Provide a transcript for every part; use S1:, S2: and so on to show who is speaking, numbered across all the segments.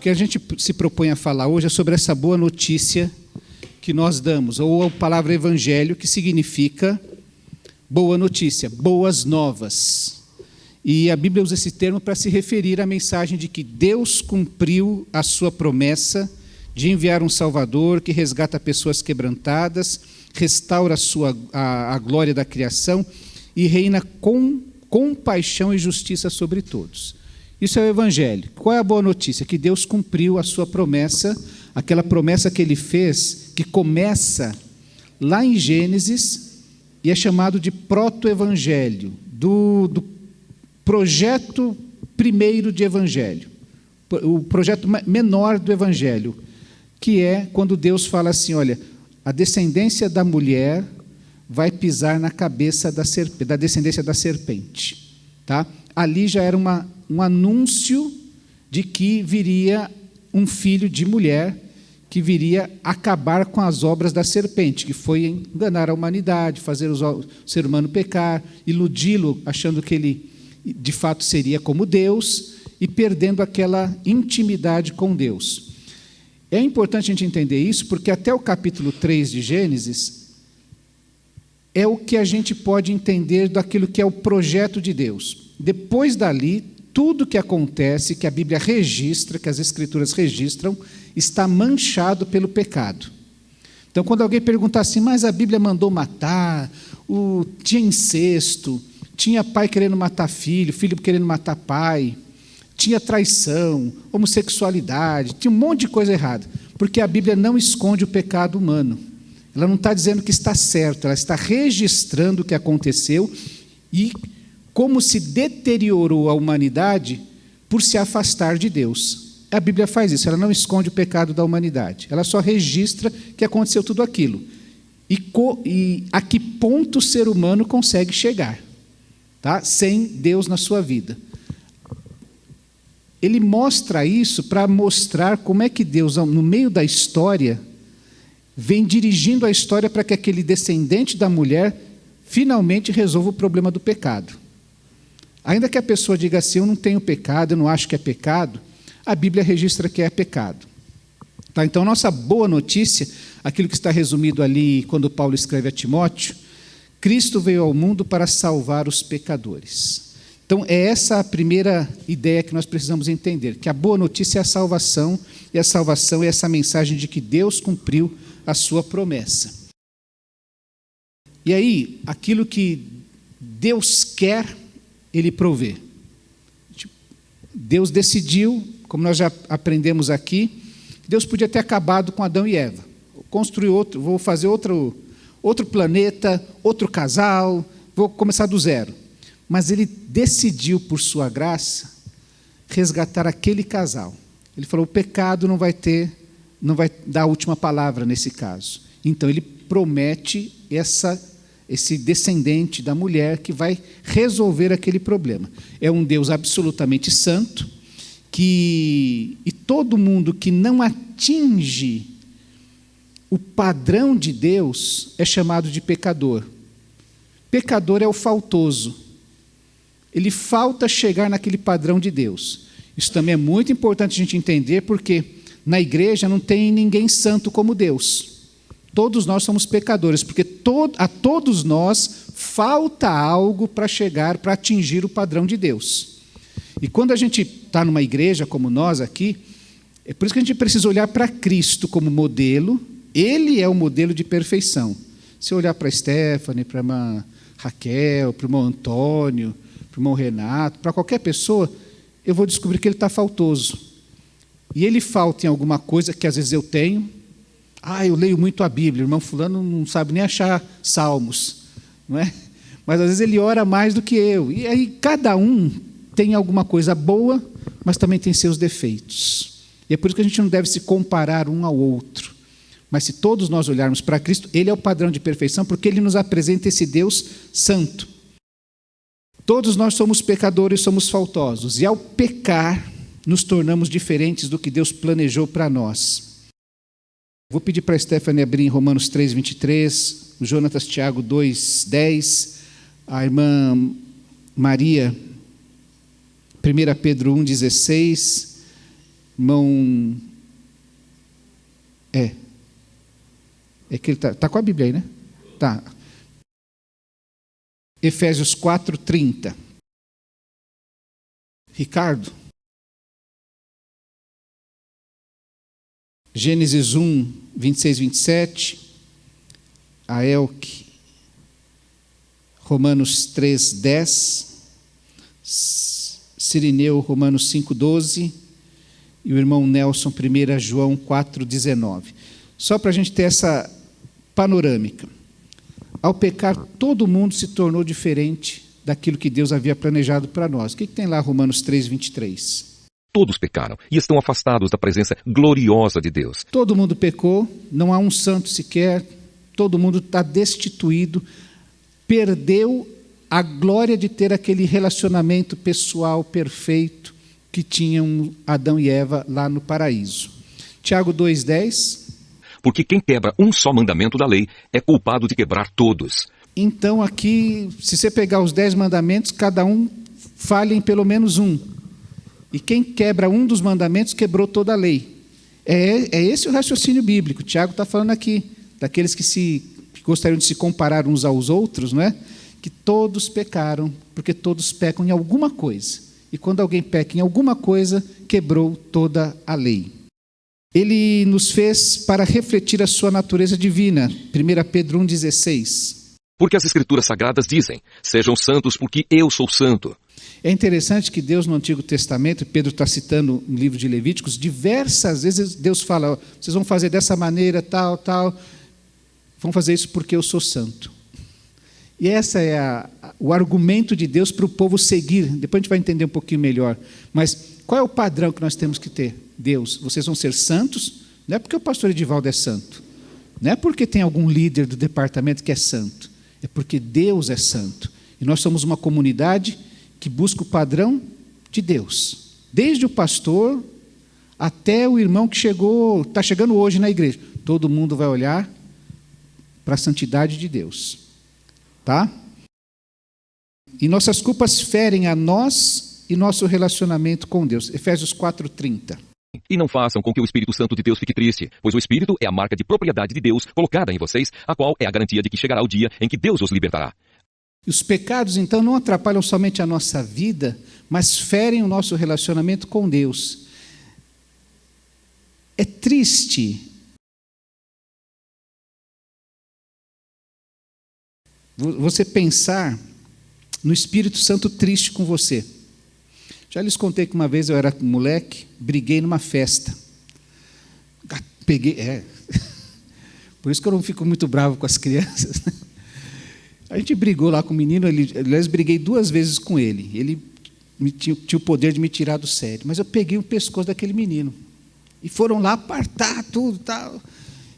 S1: que a gente se propõe a falar hoje é sobre essa boa notícia que nós damos, ou a palavra evangelho, que significa boa notícia, boas novas. E a Bíblia usa esse termo para se referir à mensagem de que Deus cumpriu a sua promessa de enviar um Salvador que resgata pessoas quebrantadas, restaura a glória da criação e reina com compaixão e justiça sobre todos. Isso é o Evangelho. Qual é a boa notícia? Que Deus cumpriu a sua promessa, aquela promessa que Ele fez, que começa lá em Gênesis e é chamado de proto-evangelho, do projeto primeiro de evangelho, o projeto menor do evangelho, que é quando Deus fala assim, olha, a descendência da mulher vai pisar na cabeça da descendência da serpente. Tá? Ali já era um anúncio de que viria um filho de mulher que viria acabar com as obras da serpente, que foi enganar a humanidade, fazer o ser humano pecar, iludi-lo, achando que ele, de fato, seria como Deus, e perdendo aquela intimidade com Deus. É importante a gente entender isso, porque até o capítulo 3 de Gênesis é o que a gente pode entender daquilo que é o projeto de Deus. Depois dali, tudo que acontece, que a Bíblia registra, que as Escrituras registram, está manchado pelo pecado. Então, quando alguém perguntar assim, mas a Bíblia mandou matar, tinha incesto, tinha pai querendo matar filho, filho querendo matar pai, tinha traição, homossexualidade, tinha um monte de coisa errada, porque a Bíblia não esconde o pecado humano. Ela não está dizendo que está certo, ela está registrando o que aconteceu e como se deteriorou a humanidade por se afastar de Deus. A Bíblia faz isso, ela não esconde o pecado da humanidade, ela só registra que aconteceu tudo aquilo. E a que ponto o ser humano consegue chegar, tá? Sem Deus na sua vida. Ele mostra isso para mostrar como é que Deus, no meio da história, vem dirigindo a história para que aquele descendente da mulher finalmente resolva o problema do pecado. Ainda que a pessoa diga assim, eu não tenho pecado, eu não acho que é pecado, a Bíblia registra que é pecado. Tá? Então, nossa boa notícia, aquilo que está resumido ali quando Paulo escreve a Timóteo, Cristo veio ao mundo para salvar os pecadores. Então, é essa a primeira ideia que nós precisamos entender, que a boa notícia é a salvação, e a salvação é essa mensagem de que Deus cumpriu a sua promessa. E aí, aquilo que Deus quer, Ele provê. Deus decidiu, como nós já aprendemos aqui, Deus podia ter acabado com Adão e Eva, construir outro, vou fazer outro planeta, outro casal, vou começar do zero. Mas Ele decidiu, por sua graça, resgatar aquele casal. Ele falou, o pecado não vai dar a última palavra nesse caso. Então, Ele promete esse descendente da mulher que vai resolver aquele problema. É um Deus absolutamente santo, e todo mundo que não atinge o padrão de Deus é chamado de pecador. Pecador é o faltoso. Ele falta chegar naquele padrão de Deus. Isso também é muito importante a gente entender, porque na igreja não tem ninguém santo como Deus. Todos nós somos pecadores, porque a todos nós falta algo para chegar, para atingir o padrão de Deus. E quando a gente está numa igreja como nós aqui, é por isso que a gente precisa olhar para Cristo como modelo. Ele é o modelo de perfeição. Se eu olhar para a Stephanie, para a irmã Raquel, para o irmão Antônio, para o irmão Renato, para qualquer pessoa, eu vou descobrir que ele está faltoso. E ele falta em alguma coisa que às vezes eu tenho. Eu leio muito a Bíblia, o irmão fulano não sabe nem achar salmos, não é? Mas às vezes ele ora mais do que eu. E aí cada um tem alguma coisa boa, mas também tem seus defeitos. E é por isso que a gente não deve se comparar um ao outro. Mas se todos nós olharmos para Cristo, Ele é o padrão de perfeição, porque Ele nos apresenta esse Deus santo. Todos nós somos pecadores, somos faltosos. E ao pecar, nos tornamos diferentes do que Deus planejou para nós. Vou pedir para a Stephanie abrir em Romanos 3, 23, o Jonatas Tiago 2, 10, a irmã Maria, 1 Pedro 1, 16, Irmão... É que ele está com a Bíblia aí, né? Tá. Efésios 4:30. Ricardo. Gênesis 1, 26, 27. A Elke. Romanos 3, 10. Cirineu, Romanos 5, 12. E o irmão Nelson, 1 João 4, 19. Só para a gente ter essa panorâmica. Ao pecar, todo mundo se tornou diferente daquilo que Deus havia planejado para nós. O que tem lá, Romanos 3, 23?
S2: Todos pecaram e estão afastados da presença gloriosa de Deus.
S1: Todo mundo pecou, não há um santo sequer, todo mundo está destituído, perdeu a glória de ter aquele relacionamento pessoal perfeito que tinham Adão e Eva lá no paraíso. Tiago 2,10.
S2: Porque quem quebra um só mandamento da lei é culpado de quebrar todos.
S1: Então aqui, se você pegar os 10 mandamentos, cada um falha em pelo menos um. E quem quebra um dos mandamentos, quebrou toda a lei. É esse o raciocínio bíblico. Tiago está falando aqui, daqueles que gostariam de se comparar uns aos outros, não é? Que todos pecaram, porque todos pecam em alguma coisa. E quando alguém peca em alguma coisa, quebrou toda a lei. Ele nos fez para refletir a sua natureza divina. 1 Pedro 1,16.
S2: Porque as Escrituras Sagradas dizem, sejam santos porque eu sou santo.
S1: É interessante que Deus no Antigo Testamento, Pedro está citando no livro de Levíticos, diversas vezes Deus fala, vocês vão fazer dessa maneira, tal, tal, vão fazer isso porque eu sou santo. E esse é o argumento de Deus para o povo seguir. Depois a gente vai entender um pouquinho melhor. Mas qual é o padrão que nós temos que ter? Deus, vocês vão ser santos, não é porque o pastor Edivaldo é santo, não é porque tem algum líder do departamento que é santo, é porque Deus é santo. E nós somos uma comunidade que busca o padrão de Deus. Desde o pastor até o irmão que está chegando hoje na igreja. Todo mundo vai olhar para a santidade de Deus. Tá? E nossas culpas ferem a nós e nosso relacionamento com Deus. Efésios 4:30.
S2: E não façam com que o Espírito Santo de Deus fique triste, pois o Espírito é a marca de propriedade de Deus colocada em vocês, a qual é a garantia de que chegará o dia em que Deus os libertará.
S1: E os pecados, então, não atrapalham somente a nossa vida, mas ferem o nosso relacionamento com Deus. É triste você pensar no Espírito Santo triste com você. Já lhes contei que uma vez eu era moleque, briguei numa festa. Por isso que eu não fico muito bravo com as crianças. A gente brigou lá com o menino, aliás, briguei 2 vezes com ele. Ele tinha o poder de me tirar do sério. Mas eu peguei o pescoço daquele menino. E foram lá apartar tudo e tal.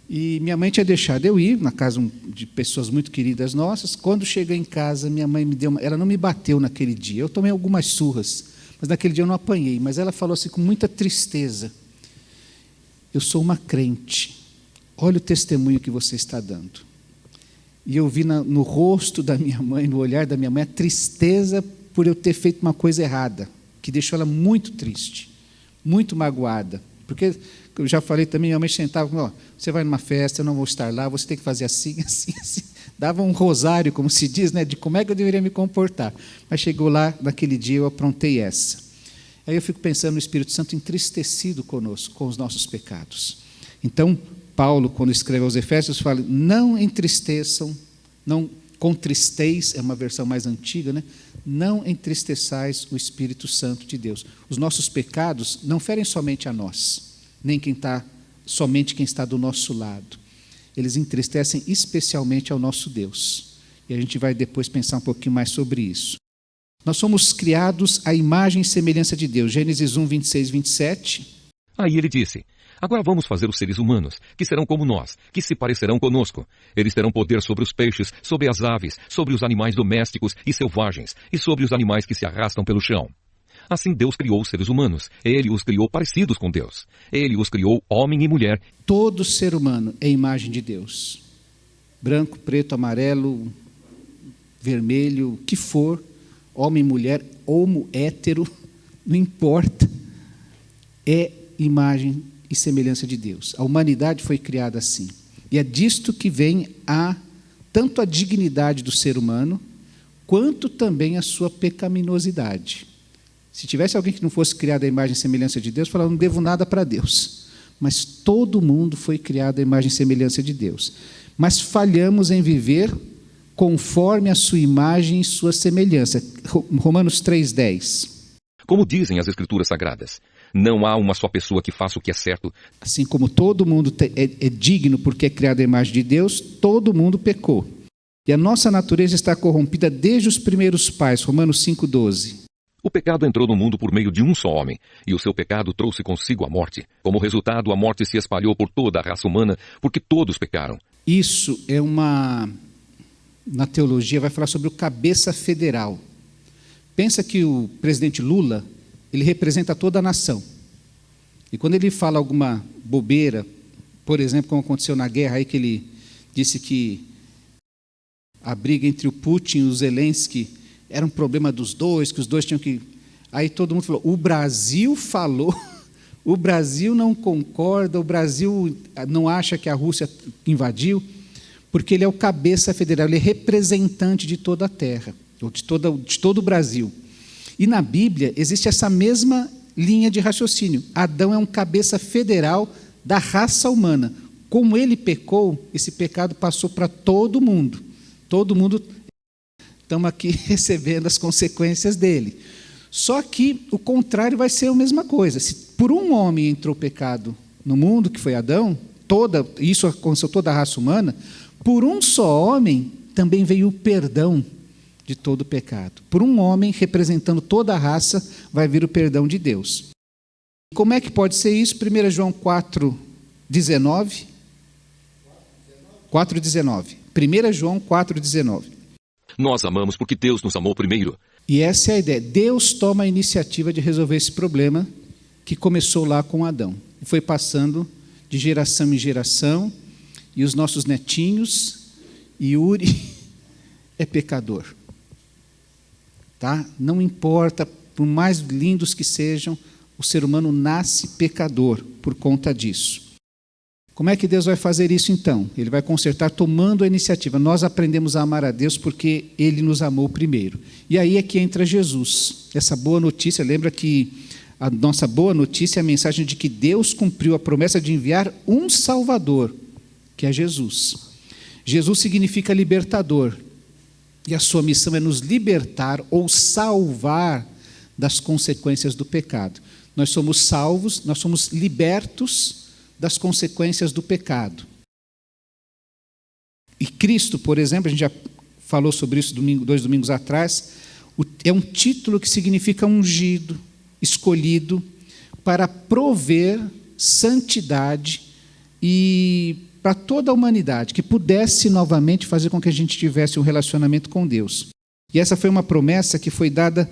S1: E minha mãe tinha deixado eu ir na casa de pessoas muito queridas nossas. Quando cheguei em casa, minha mãe me deu ela não me bateu naquele dia. Eu tomei algumas surras, mas naquele dia eu não apanhei. Mas ela falou assim com muita tristeza: eu sou uma crente. Olha o testemunho que você está dando. E eu vi no rosto da minha mãe, no olhar da minha mãe, a tristeza por eu ter feito uma coisa errada, que deixou ela muito triste, muito magoada. Porque, eu já falei também, minha mãe sentava, você vai numa festa, eu não vou estar lá, você tem que fazer assim, assim, assim. Dava um rosário, como se diz, né, de como é que eu deveria me comportar. Mas chegou lá, naquele dia, eu aprontei essa. Aí eu fico pensando no Espírito Santo entristecido conosco, com os nossos pecados. Então, Paulo, quando escreve aos Efésios, fala, não entristeçam, não contristeis, é uma versão mais antiga, né? Não entristeçais o Espírito Santo de Deus. Os nossos pecados não ferem somente a nós, nem somente quem está do nosso lado. Eles entristecem especialmente ao nosso Deus. E a gente vai depois pensar um pouquinho mais sobre isso. Nós somos criados à imagem e semelhança de Deus. Gênesis 1, 26, 27.
S2: Aí ele disse, agora vamos fazer os seres humanos, que serão como nós, que se parecerão conosco. Eles terão poder sobre os peixes, sobre as aves, sobre os animais domésticos e selvagens, e sobre os animais que se arrastam pelo chão. Assim Deus criou os seres humanos. Ele os criou parecidos com Deus. Ele os criou homem e mulher.
S1: Todo ser humano é imagem de Deus. Branco, preto, amarelo, vermelho, o que for, homem, mulher, homo, hétero, não importa. É imagem e semelhança de Deus. A humanidade foi criada assim. E é disto que vem tanto a dignidade do ser humano, quanto também a sua pecaminosidade. Se tivesse alguém que não fosse criado à imagem e semelhança de Deus, falava, não devo nada para Deus. Mas todo mundo foi criado à imagem e semelhança de Deus. Mas falhamos em viver conforme a sua imagem e sua semelhança. Romanos 3,10.
S2: Como dizem as Escrituras Sagradas, não há uma só pessoa que faça o que é certo.
S1: Assim como todo mundo é digno porque é criado à imagem de Deus, todo mundo pecou. E a nossa natureza está corrompida desde os primeiros pais. Romanos 5,12.
S2: O pecado entrou no mundo por meio de um só homem, e o seu pecado trouxe consigo a morte. Como resultado, a morte se espalhou por toda a raça humana, porque todos pecaram.
S1: Isso na teologia, vai falar sobre o cabeça federal. Pensa que o presidente Lula, ele representa toda a nação. E quando ele fala alguma bobeira, por exemplo, como aconteceu na guerra, aí que ele disse que a briga entre o Putin e o Zelensky era um problema dos dois, que os dois tinham que... Aí todo mundo falou, o Brasil falou, o Brasil não concorda, o Brasil não acha que a Rússia invadiu, porque ele é o cabeça federal, ele é representante de toda a terra, ou de todo o Brasil. E na Bíblia existe essa mesma linha de raciocínio. Adão é um cabeça federal da raça humana. Como ele pecou, esse pecado passou para todo mundo. Todo mundo... Estamos aqui recebendo as consequências dele. Só que o contrário vai ser a mesma coisa. Se por um homem entrou o pecado no mundo, que foi Adão, isso aconteceu toda a raça humana, por um só homem também veio o perdão de todo o pecado. Por um homem, representando toda a raça, vai vir o perdão de Deus. Como é que pode ser isso? 1 João 4,19. 4,19. 1 João 4,19.
S2: Nós amamos porque Deus nos amou primeiro.
S1: E essa é a ideia. Deus toma a iniciativa de resolver esse problema que começou lá com Adão. E foi passando de geração em geração, e os nossos netinhos, e Uri é pecador. Tá? Não importa, por mais lindos que sejam, o ser humano nasce pecador por conta disso. Como é que Deus vai fazer isso então? Ele vai consertar tomando a iniciativa. Nós aprendemos a amar a Deus porque Ele nos amou primeiro. E aí é que entra Jesus. Essa boa notícia, lembra que a nossa boa notícia é a mensagem de que Deus cumpriu a promessa de enviar um Salvador, que é Jesus. Jesus significa libertador. E a sua missão é nos libertar ou salvar das consequências do pecado. Nós somos salvos, nós somos libertos das consequências do pecado. E Cristo, por exemplo, a gente já falou sobre isso 2 domingos atrás, é um título que significa ungido, escolhido, para prover santidade e para toda a humanidade, que pudesse novamente fazer com que a gente tivesse um relacionamento com Deus. E essa foi uma promessa que foi dada,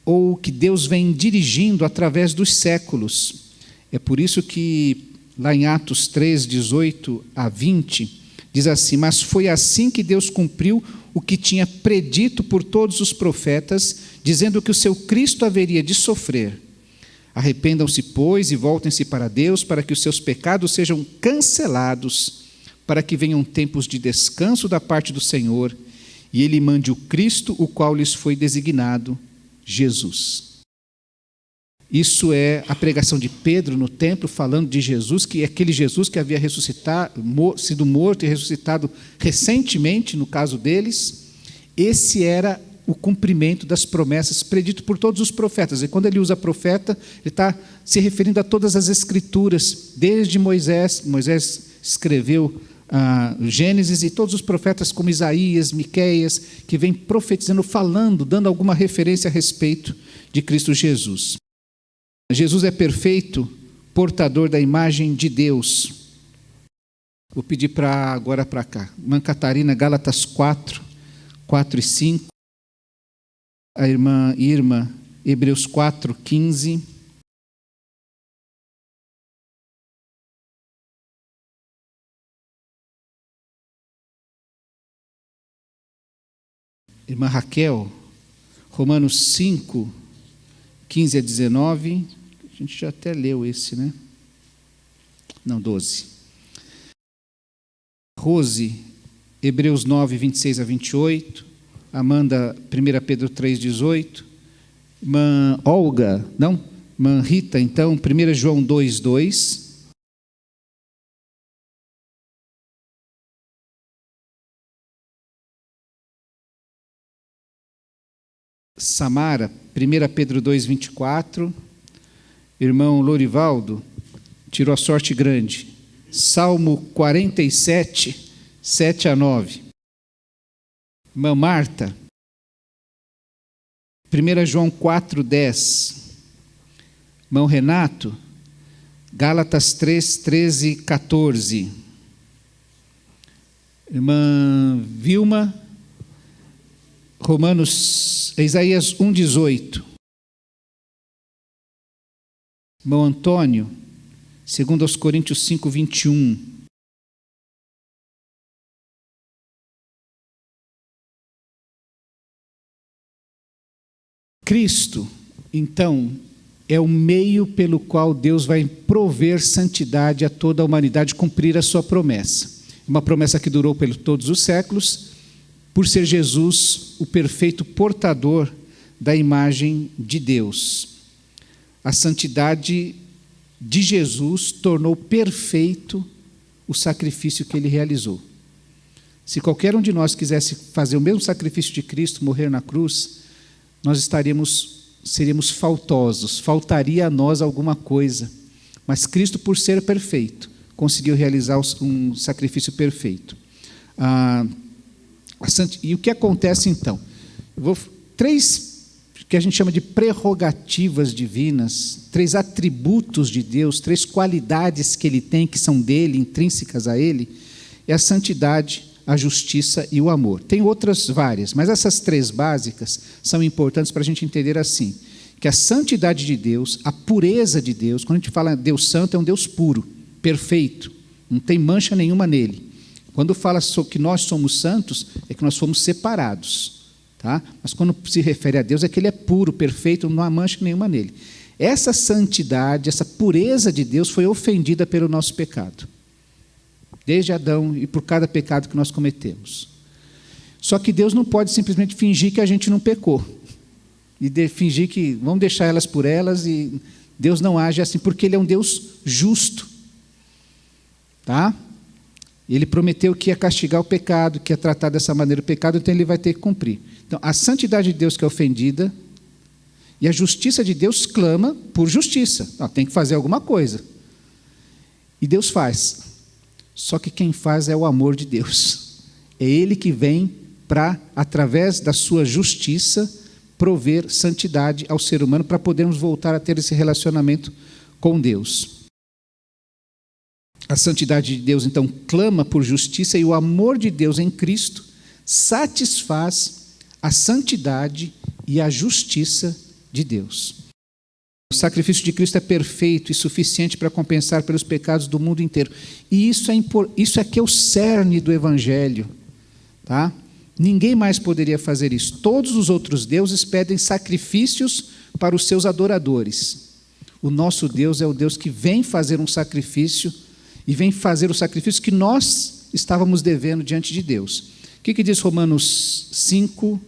S1: ou que Deus vem dirigindo através dos séculos. É por isso que, lá em Atos 3, 18 a 20, diz assim: mas foi assim que Deus cumpriu o que tinha predito por todos os profetas, dizendo que o seu Cristo haveria de sofrer. Arrependam-se, pois, e voltem-se para Deus, para que os seus pecados sejam cancelados, para que venham tempos de descanso da parte do Senhor, e Ele mande o Cristo, o qual lhes foi designado, Jesus. Isso é a pregação de Pedro no templo, falando de Jesus, que é aquele Jesus que havia sido morto e ressuscitado recentemente, no caso deles. Esse era o cumprimento das promessas predito por todos os profetas. E quando ele usa profeta, ele está se referindo a todas as escrituras, desde Moisés. Moisés escreveu Gênesis, e todos os profetas como Isaías, Miqueias, que vem profetizando, falando, dando alguma referência a respeito de Cristo Jesus. Jesus é perfeito, portador da imagem de Deus. Vou pedir agora para cá. Irmã Catarina, Gálatas 4, 4 e 5. A irmã Irma, Hebreus 4, 15. Irmã Raquel, Romanos 5, 15 a 19. A gente já até leu esse, né? Não, 12. Rose, Hebreus 9, 26 a 28. Amanda, 1 Pedro 3, 18. Irmã Olga, não? Irmã Rita, então, 1 João 2, 2. Samara, 1 Pedro 2, 24. Irmão Lorivaldo, tirou a sorte grande. Salmo 47, 7 a 9. Irmã Marta, 1 João 4, 10. Irmão Renato, Gálatas 3, 13 e 14. Irmã Vilma, Isaías 1, 18. Irmão Antônio, 2 Coríntios 5, 21. Cristo, então, é o meio pelo qual Deus vai prover santidade a toda a humanidade, cumprir a sua promessa. Uma promessa que durou por todos os séculos, por ser Jesus o perfeito portador da imagem de Deus. A santidade de Jesus tornou perfeito o sacrifício que ele realizou. Se qualquer um de nós quisesse fazer o mesmo sacrifício de Cristo, morrer na cruz, nós seríamos faltosos, faltaria a nós alguma coisa. Mas Cristo, por ser perfeito, conseguiu realizar um sacrifício perfeito. E o que acontece então? Três que a gente chama de prerrogativas divinas, 3 atributos de Deus, 3 qualidades que ele tem, que são dele, intrínsecas a ele, é a santidade, a justiça e o amor. Tem outras várias, mas essas 3 básicas são importantes para a gente entender assim, que a santidade de Deus, a pureza de Deus, quando a gente fala Deus santo, é um Deus puro, perfeito, não tem mancha nenhuma nele. Quando fala que nós somos santos, é que nós fomos separados. Tá? Mas quando se refere a Deus, é que ele é puro, perfeito, não há mancha nenhuma nele. Essa santidade, essa pureza de Deus foi ofendida pelo nosso pecado. Desde Adão e por cada pecado que nós cometemos. Só que Deus não pode simplesmente fingir que a gente não pecou. E fingir que vamos deixar elas por elas, e Deus não age assim, porque ele é um Deus justo. Tá? Ele prometeu que ia castigar o pecado, que ia tratar dessa maneira o pecado, então ele vai ter que cumprir. Então, a santidade de Deus que é ofendida, e a justiça de Deus clama por justiça. Tem que fazer alguma coisa. E Deus faz. Só que quem faz é o amor de Deus. É Ele que vem para, através da sua justiça, prover santidade ao ser humano, para podermos voltar a ter esse relacionamento com Deus. A santidade de Deus, então, clama por justiça, e o amor de Deus em Cristo satisfaz a santidade e a justiça de Deus. O sacrifício de Cristo é perfeito e suficiente para compensar pelos pecados do mundo inteiro. E isso é que é o cerne do Evangelho. Tá? Ninguém mais poderia fazer isso. Todos os outros deuses pedem sacrifícios para os seus adoradores. O nosso Deus é o Deus que vem fazer um sacrifício, e vem fazer o sacrifício que nós estávamos devendo diante de Deus. O que diz Romanos 5?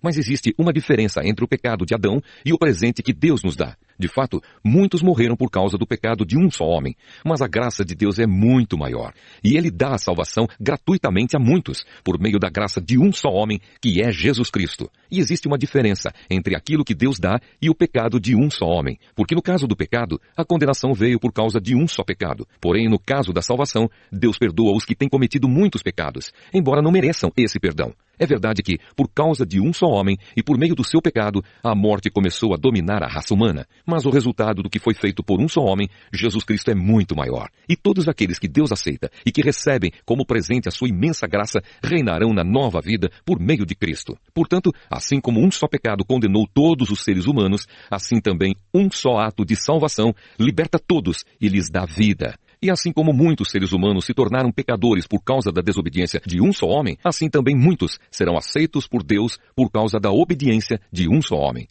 S2: Mas existe uma diferença entre o pecado de Adão e o presente que Deus nos dá. De fato, muitos morreram por causa do pecado de um só homem, mas a graça de Deus é muito maior. E Ele dá a salvação gratuitamente a muitos, por meio da graça de um só homem, que é Jesus Cristo. E existe uma diferença entre aquilo que Deus dá e o pecado de um só homem. Porque no caso do pecado, a condenação veio por causa de um só pecado. Porém, no caso da salvação, Deus perdoa os que têm cometido muitos pecados, embora não mereçam esse perdão. É verdade que, por causa de um só homem e por meio do seu pecado, a morte começou a dominar a raça humana. Mas o resultado do que foi feito por um só homem, Jesus Cristo, é muito maior. E todos aqueles que Deus aceita e que recebem como presente a sua imensa graça, reinarão na nova vida por meio de Cristo. Portanto, assim como um só pecado condenou todos os seres humanos, assim também um só ato de salvação liberta todos e lhes dá vida. E assim como muitos seres humanos se tornaram pecadores por causa da desobediência de um só homem, assim também muitos serão aceitos por Deus por causa da obediência de um só homem.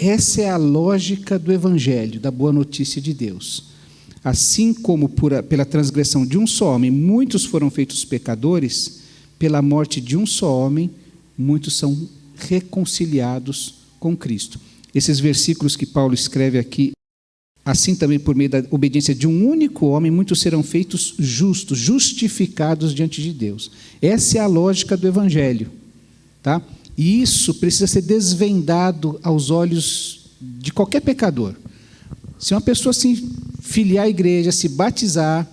S1: Essa é a lógica do Evangelho, da boa notícia de Deus. Assim como pela transgressão de um só homem, muitos foram feitos pecadores, pela morte de um só homem, muitos são reconciliados com Cristo. Esses versículos que Paulo escreve aqui, assim também por meio da obediência de um único homem, muitos serão feitos justos, justificados diante de Deus. Essa é a lógica do Evangelho, tá? E isso precisa ser desvendado aos olhos de qualquer pecador. Se uma pessoa se filiar à igreja, se batizar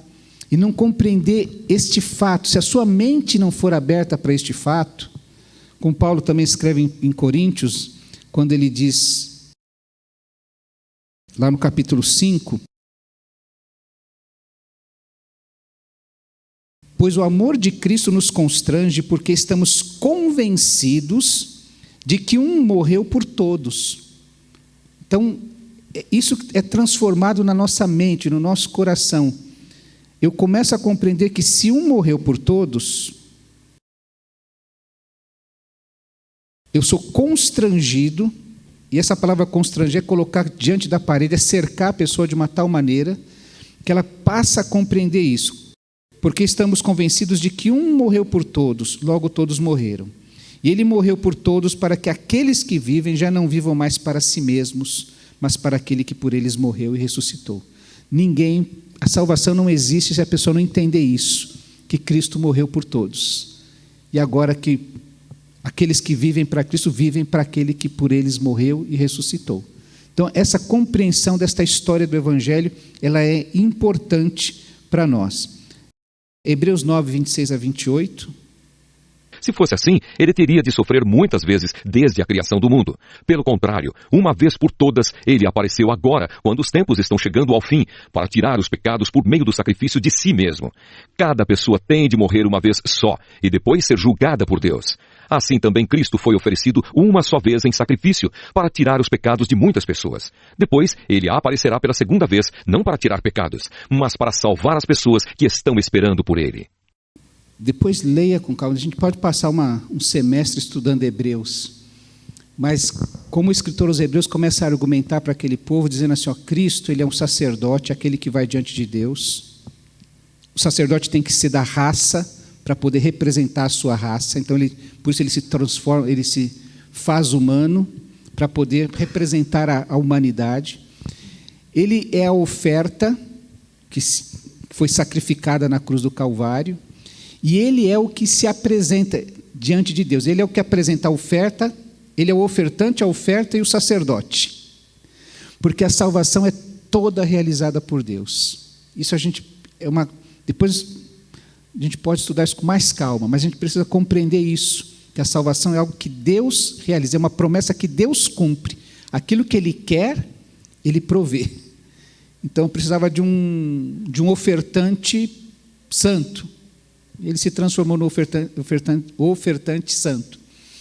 S1: e não compreender este fato, se a sua mente não for aberta para este fato, como Paulo também escreve em Coríntios, quando ele diz, lá no capítulo 5, pois o amor de Cristo nos constrange, porque estamos convencidos de que um morreu por todos. Então, isso é transformado na nossa mente, no nosso coração. Eu começo a compreender que se um morreu por todos, eu sou constrangido, e essa palavra constranger é colocar diante da parede, é cercar a pessoa de uma tal maneira que ela passa a compreender isso. Porque estamos convencidos de que um morreu por todos, logo todos morreram. E ele morreu por todos para que aqueles que vivem já não vivam mais para si mesmos, mas para aquele que por eles morreu e ressuscitou. A salvação não existe se a pessoa não entender isso, que Cristo morreu por todos. E agora que aqueles que vivem para Cristo vivem para aquele que por eles morreu e ressuscitou. Então, essa compreensão desta história do Evangelho, ela é importante para nós. Hebreus 9, 26 a 28.
S2: Se fosse assim, ele teria de sofrer muitas vezes desde a criação do mundo. Pelo contrário, uma vez por todas, ele apareceu agora, quando os tempos estão chegando ao fim, para tirar os pecados por meio do sacrifício de si mesmo. Cada pessoa tem de morrer uma vez só, e depois ser julgada por Deus. Assim também Cristo foi oferecido uma só vez em sacrifício, para tirar os pecados de muitas pessoas. Depois, ele aparecerá pela segunda vez, não para tirar pecados, mas para salvar as pessoas que estão esperando por ele.
S1: Depois leia com calma. A gente pode passar um semestre estudando Hebreus. Mas como o escritor aos Hebreus começa a argumentar para aquele povo, dizendo assim, Cristo, ele é um sacerdote, aquele que vai diante de Deus. O sacerdote tem que ser da raça, para poder representar a sua raça. Então, por isso ele se transforma, ele se faz humano, para poder representar a humanidade. Ele é a oferta que foi sacrificada na cruz do Calvário. E ele é o que se apresenta diante de Deus. Ele é o que apresenta a oferta, ele é o ofertante, a oferta e o sacerdote. Porque a salvação é toda realizada por Deus. Isso depois a gente pode estudar isso com mais calma, mas a gente precisa compreender isso, que a salvação é algo que Deus realiza, é uma promessa que Deus cumpre. Aquilo que Ele quer, Ele provê. Então, precisava de um ofertante santo. Ele se transformou no ofertante santo.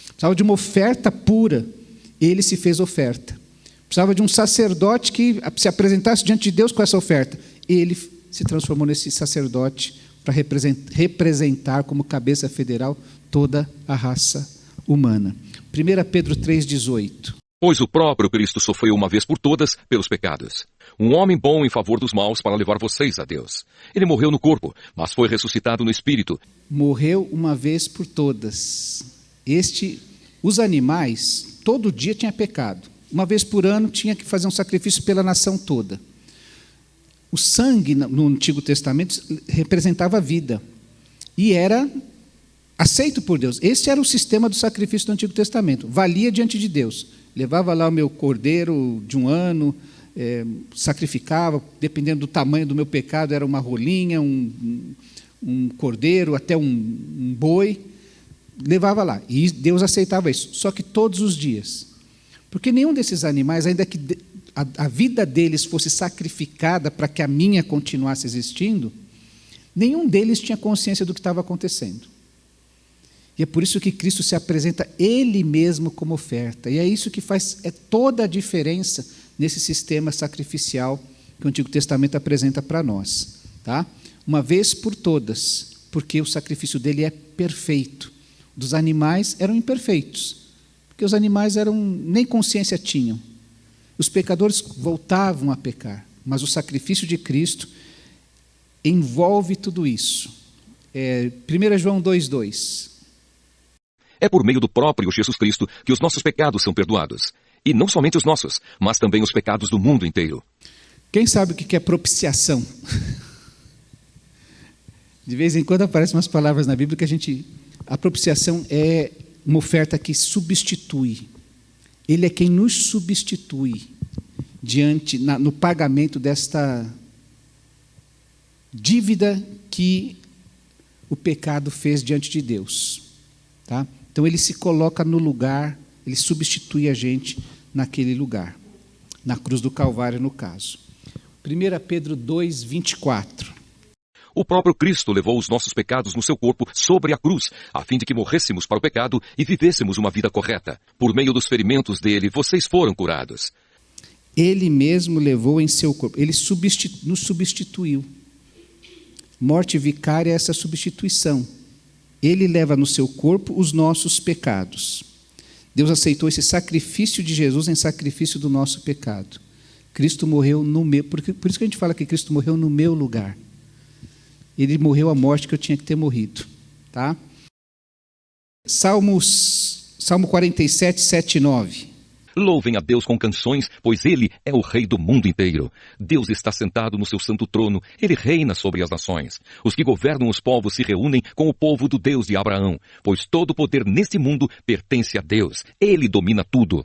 S1: Precisava de uma oferta pura. Ele se fez oferta. Precisava de um sacerdote que se apresentasse diante de Deus com essa oferta. Ele se transformou nesse sacerdote para representar como cabeça federal toda a raça humana. 1 Pedro 3,18.
S2: Pois o próprio Cristo sofreu uma vez por todas pelos pecados. Um homem bom em favor dos maus para levar vocês a Deus. Ele morreu no corpo, mas foi ressuscitado no espírito.
S1: Morreu uma vez por todas. Os animais, todo dia tinha pecado. Uma vez por ano tinha que fazer um sacrifício pela nação toda. O sangue no Antigo Testamento representava a vida. E era aceito por Deus. Esse era o sistema do sacrifício do Antigo Testamento. Valia diante de Deus. Levava lá o meu cordeiro de um ano, sacrificava, dependendo do tamanho do meu pecado, era uma rolinha, um cordeiro, até um boi, levava lá. E Deus aceitava isso, só que todos os dias. Porque nenhum desses animais, ainda que a vida deles fosse sacrificada para que a minha continuasse existindo, nenhum deles tinha consciência do que estava acontecendo. E é por isso que Cristo se apresenta Ele mesmo como oferta. E é isso que faz toda a diferença nesse sistema sacrificial que o Antigo Testamento apresenta para nós. Tá? Uma vez por todas, porque o sacrifício dele é perfeito. Dos animais eram imperfeitos, porque os animais nem consciência tinham. Os pecadores voltavam a pecar, mas o sacrifício de Cristo envolve tudo isso. 1 João 2,2.
S2: É por meio do próprio Jesus Cristo que os nossos pecados são perdoados. E não somente os nossos, mas também os pecados do mundo inteiro.
S1: Quem sabe o que é propiciação? De vez em quando aparecem umas palavras na Bíblia que a propiciação é uma oferta que substitui. Ele é quem nos substitui no pagamento desta dívida que o pecado fez diante de Deus. Tá? Então ele se coloca no lugar, ele substitui a gente naquele lugar. Na cruz do Calvário, no caso. 1 Pedro 2:24.
S2: O próprio Cristo levou os nossos pecados no seu corpo sobre a cruz, a fim de que morrêssemos para o pecado e vivêssemos uma vida correta. Por meio dos ferimentos dele, vocês foram curados.
S1: Ele mesmo levou em seu corpo. Ele nos substituiu. Morte vicária é essa substituição. Ele leva no seu corpo os nossos pecados. Deus aceitou esse sacrifício de Jesus em sacrifício do nosso pecado. Cristo morreu no meu... Por isso que a gente fala que Cristo morreu no meu lugar. Ele morreu a morte que eu tinha que ter morrido. Tá? Salmo 47, 7 e 9.
S2: Louvem a Deus com canções, pois Ele é o Rei do mundo inteiro. Deus está sentado no seu santo trono, Ele reina sobre as nações. Os que governam os povos se reúnem com o povo do Deus de Abraão, pois todo o poder neste mundo pertence a Deus. Ele domina tudo.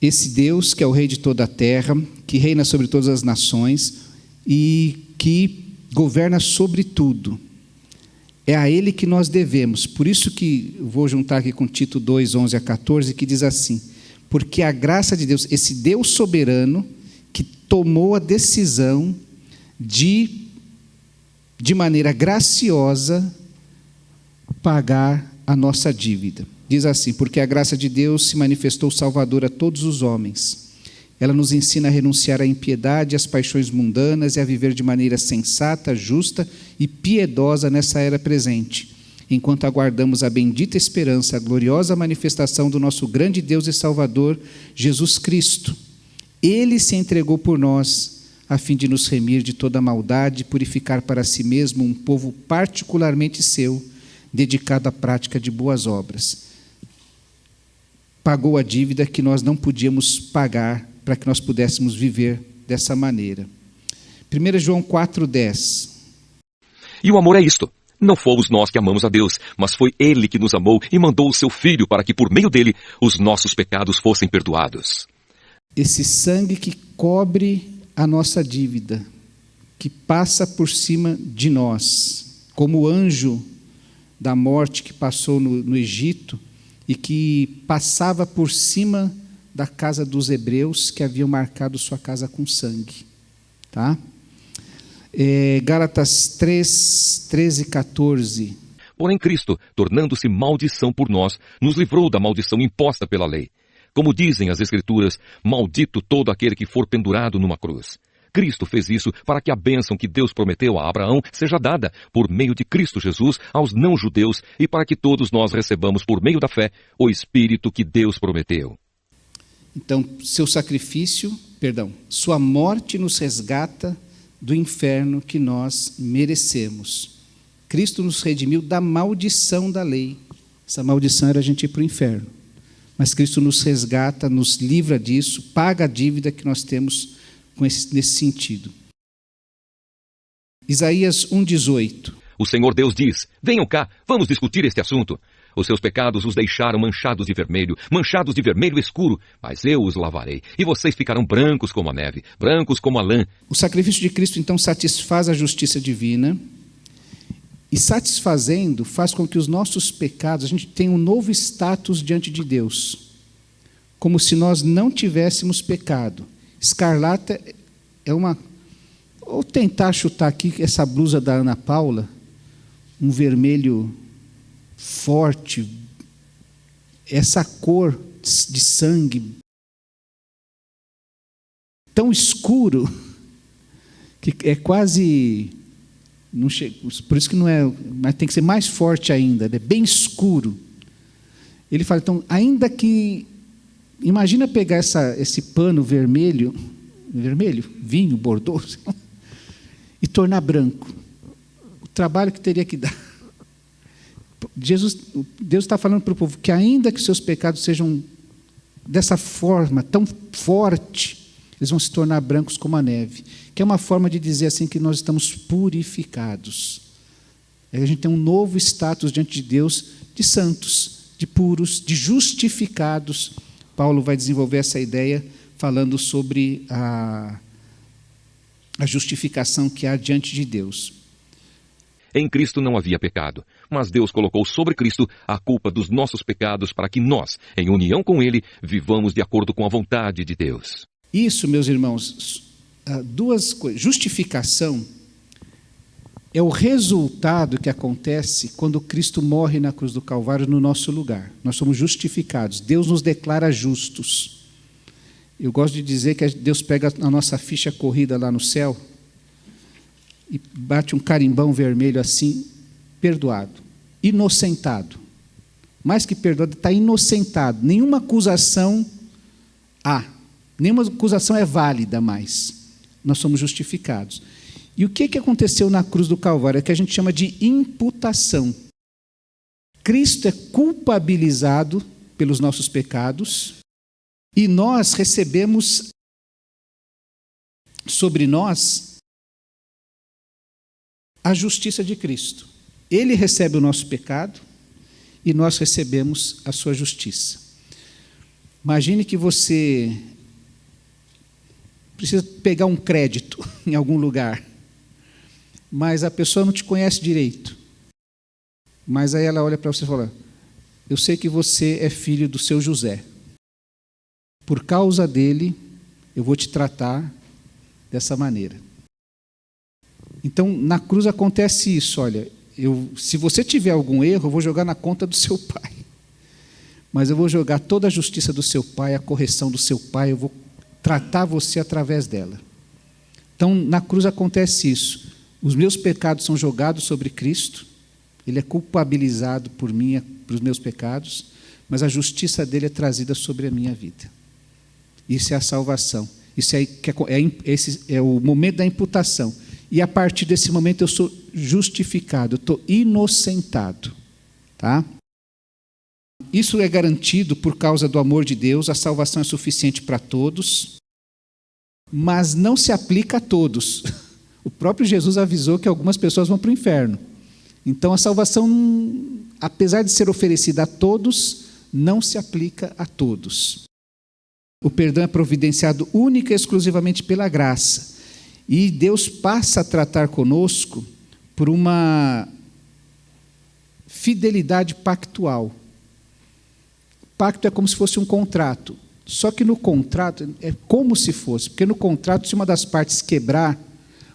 S1: Esse Deus que é o Rei de toda a terra, que reina sobre todas as nações e que governa sobre tudo. É a Ele que nós devemos. Por isso que vou juntar aqui com Tito 2, 11 a 14, que diz assim: porque a graça de Deus, esse Deus soberano, que tomou a decisão de maneira graciosa, pagar a nossa dívida. Diz assim: porque a graça de Deus se manifestou salvadora a todos os homens. Ela nos ensina a renunciar à impiedade, às paixões mundanas e a viver de maneira sensata, justa e piedosa nessa era presente, enquanto aguardamos a bendita esperança, a gloriosa manifestação do nosso grande Deus e Salvador, Jesus Cristo. Ele se entregou por nós, a fim de nos remir de toda maldade e purificar para si mesmo um povo particularmente seu, dedicado à prática de boas obras. Pagou a dívida que nós não podíamos pagar para que nós pudéssemos viver dessa maneira. 1 João 4,10.
S2: E o amor é isto: não fomos nós que amamos a Deus, mas foi Ele que nos amou e mandou o seu Filho para que, por meio dele, os nossos pecados fossem perdoados.
S1: Esse sangue que cobre a nossa dívida, que passa por cima de nós, como o anjo da morte que passou no Egito e que passava por cima da casa dos hebreus que haviam marcado sua casa com sangue. Tá? Gálatas 3, 13 e 14.
S2: Porém Cristo, tornando-se maldição por nós, nos livrou da maldição imposta pela lei. Como dizem as Escrituras, maldito todo aquele que for pendurado numa cruz. Cristo fez isso para que a bênção que Deus prometeu a Abraão seja dada, por meio de Cristo Jesus, aos não-judeus, e para que todos nós recebamos, por meio da fé, o Espírito que Deus prometeu.
S1: Então, sua morte nos resgata do inferno que nós merecemos. Cristo nos redimiu da maldição da lei. Essa maldição era a gente ir para o inferno. Mas Cristo nos resgata, nos livra disso, paga a dívida que nós temos nesse sentido. Isaías 1,18.
S2: O Senhor Deus diz: venham cá, vamos discutir este assunto. Os seus pecados os deixaram manchados de vermelho escuro, mas eu os lavarei, e vocês ficarão brancos como a neve, brancos como a lã.
S1: O sacrifício de Cristo, então, satisfaz a justiça divina, e satisfazendo, faz com que os nossos pecados, a gente tenha um novo status diante de Deus, como se nós não tivéssemos pecado. Escarlata é uma... Vou tentar chutar aqui essa blusa da Ana Paula, um vermelho forte, essa cor de sangue tão escuro que é quase, não chega, por isso que não é, mas tem que ser mais forte ainda, é bem escuro. Ele fala, então, ainda que Imagina pegar esse pano vermelho, vinho, bordeaux, e tornar branco. O trabalho que teria que dar. Deus está falando para o povo que ainda que seus pecados sejam dessa forma, tão forte, eles vão se tornar brancos como a neve. Que é uma forma de dizer assim que nós estamos purificados. A gente tem um novo status diante de Deus de santos, de puros, de justificados. Paulo vai desenvolver essa ideia falando sobre a justificação que há diante de Deus.
S2: Em Cristo não havia pecado, mas Deus colocou sobre Cristo a culpa dos nossos pecados para que nós, em união com Ele, vivamos de acordo com a vontade de Deus.
S1: Isso, meus irmãos, duas coisas. Justificação é o resultado que acontece quando Cristo morre na cruz do Calvário no nosso lugar. Nós somos justificados. Deus nos declara justos. Eu gosto de dizer que Deus pega a nossa ficha corrida lá no céu e bate um carimbão vermelho assim, perdoado, inocentado. Mais que perdoado, está inocentado. Nenhuma acusação há. Nenhuma acusação é válida mais. Nós somos justificados. E o que aconteceu na cruz do Calvário? É que a gente chama de imputação. Cristo é culpabilizado pelos nossos pecados e nós recebemos sobre nós a justiça de Cristo. Ele recebe o nosso pecado e nós recebemos a sua justiça. Imagine que você precisa pegar um crédito em algum lugar, mas a pessoa não te conhece direito. Mas aí ela olha para você e fala: eu sei que você é filho do seu José. Por causa dele, eu vou te tratar dessa maneira. Então, na cruz acontece isso. Olha, se você tiver algum erro, eu vou jogar na conta do seu pai. Mas eu vou jogar toda a justiça do seu pai, a correção do seu pai, eu vou tratar você através dela. Então, na cruz acontece isso. Os meus pecados são jogados sobre Cristo, Ele é culpabilizado por mim, pelos meus pecados, mas a justiça dele é trazida sobre a minha vida. Isso é a salvação. Esse é o momento da imputação. E a partir desse momento eu sou justificado, eu estou inocentado. Tá? Isso é garantido por causa do amor de Deus, a salvação é suficiente para todos, mas não se aplica a todos. O próprio Jesus avisou que algumas pessoas vão para o inferno. Então a salvação, apesar de ser oferecida a todos, não se aplica a todos. O perdão é providenciado única e exclusivamente pela graça. E Deus passa a tratar conosco por uma fidelidade pactual. Pacto é como se fosse um contrato. Só que no contrato, é como se fosse, porque no contrato, se uma das partes quebrar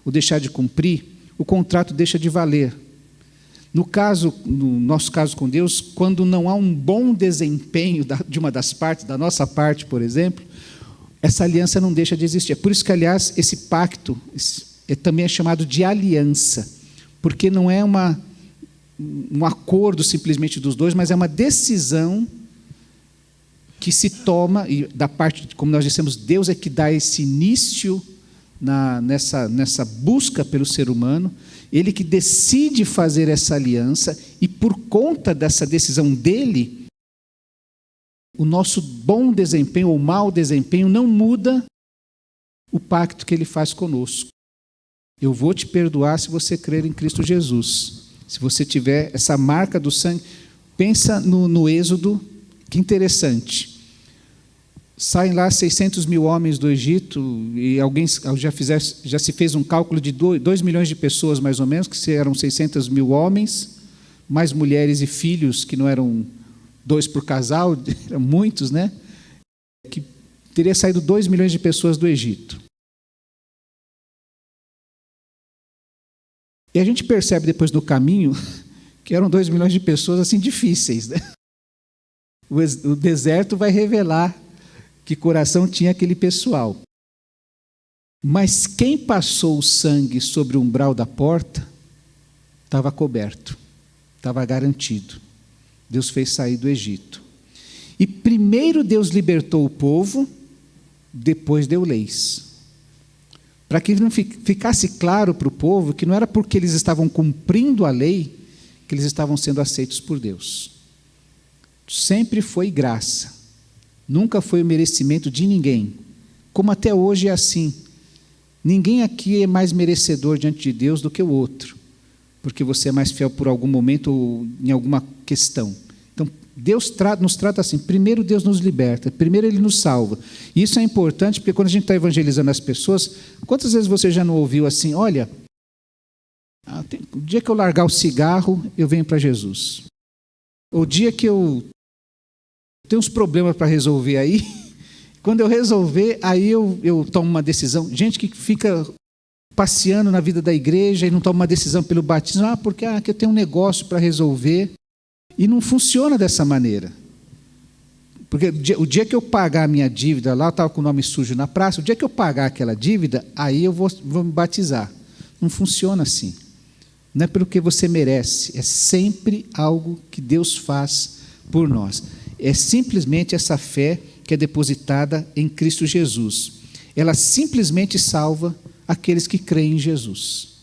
S1: ou deixar de cumprir, o contrato deixa de valer. No nosso caso com Deus, quando não há um bom desempenho de uma das partes, da nossa parte, por exemplo, essa aliança não deixa de existir. É por isso que, aliás, esse pacto também é chamado de aliança, porque não é um acordo simplesmente dos dois, mas é uma decisão que se toma, e da parte, como nós dissemos, Deus é que dá esse início nessa busca pelo ser humano, Ele que decide fazer essa aliança, e por conta dessa decisão dele, o nosso bom desempenho ou mau desempenho não muda o pacto que Ele faz conosco. Eu vou te perdoar se você crer em Cristo Jesus. Se você tiver essa marca do sangue, pensa no Êxodo, que interessante. Saem lá 600 mil homens do Egito, e alguém já se fez um cálculo de 2 milhões de pessoas, mais ou menos, que eram 600 mil homens, mais mulheres e filhos, que não eram 2 por casal, eram muitos, né? Que teria saído 2 milhões de pessoas do Egito. E a gente percebe depois no caminho que eram 2 milhões de pessoas assim difíceis, né? O deserto vai revelar que coração tinha aquele pessoal. Mas quem passou o sangue sobre o umbral da porta estava coberto, estava garantido. Deus fez sair do Egito. E primeiro Deus libertou o povo, depois deu leis. Para que não ficasse claro para o povo que não era porque eles estavam cumprindo a lei que eles estavam sendo aceitos por Deus. Sempre foi graça. Nunca foi o merecimento de ninguém. Como até hoje é assim. Ninguém aqui é mais merecedor diante de Deus do que o outro, porque você é mais fiel por algum momento ou em alguma questão. Então, Deus nos trata assim. Primeiro Deus nos liberta, primeiro Ele nos salva. E isso é importante, porque quando a gente está evangelizando as pessoas, quantas vezes você já não ouviu assim, olha, o dia que eu largar o cigarro, eu venho para Jesus. O dia que eu tenho uns problemas para resolver aí, quando eu resolver, aí eu tomo uma decisão. Gente que fica passeando na vida da igreja e não toma uma decisão pelo batismo, porque que eu tenho um negócio para resolver. E não funciona dessa maneira. Porque o dia que eu pagar a minha dívida, lá eu estava com o nome sujo na praça, o dia que eu pagar aquela dívida, aí eu vou me batizar. Não funciona assim. Não é pelo que você merece, é sempre algo que Deus faz por nós. É simplesmente essa fé que é depositada em Cristo Jesus. Ela simplesmente salva aqueles que creem em Jesus.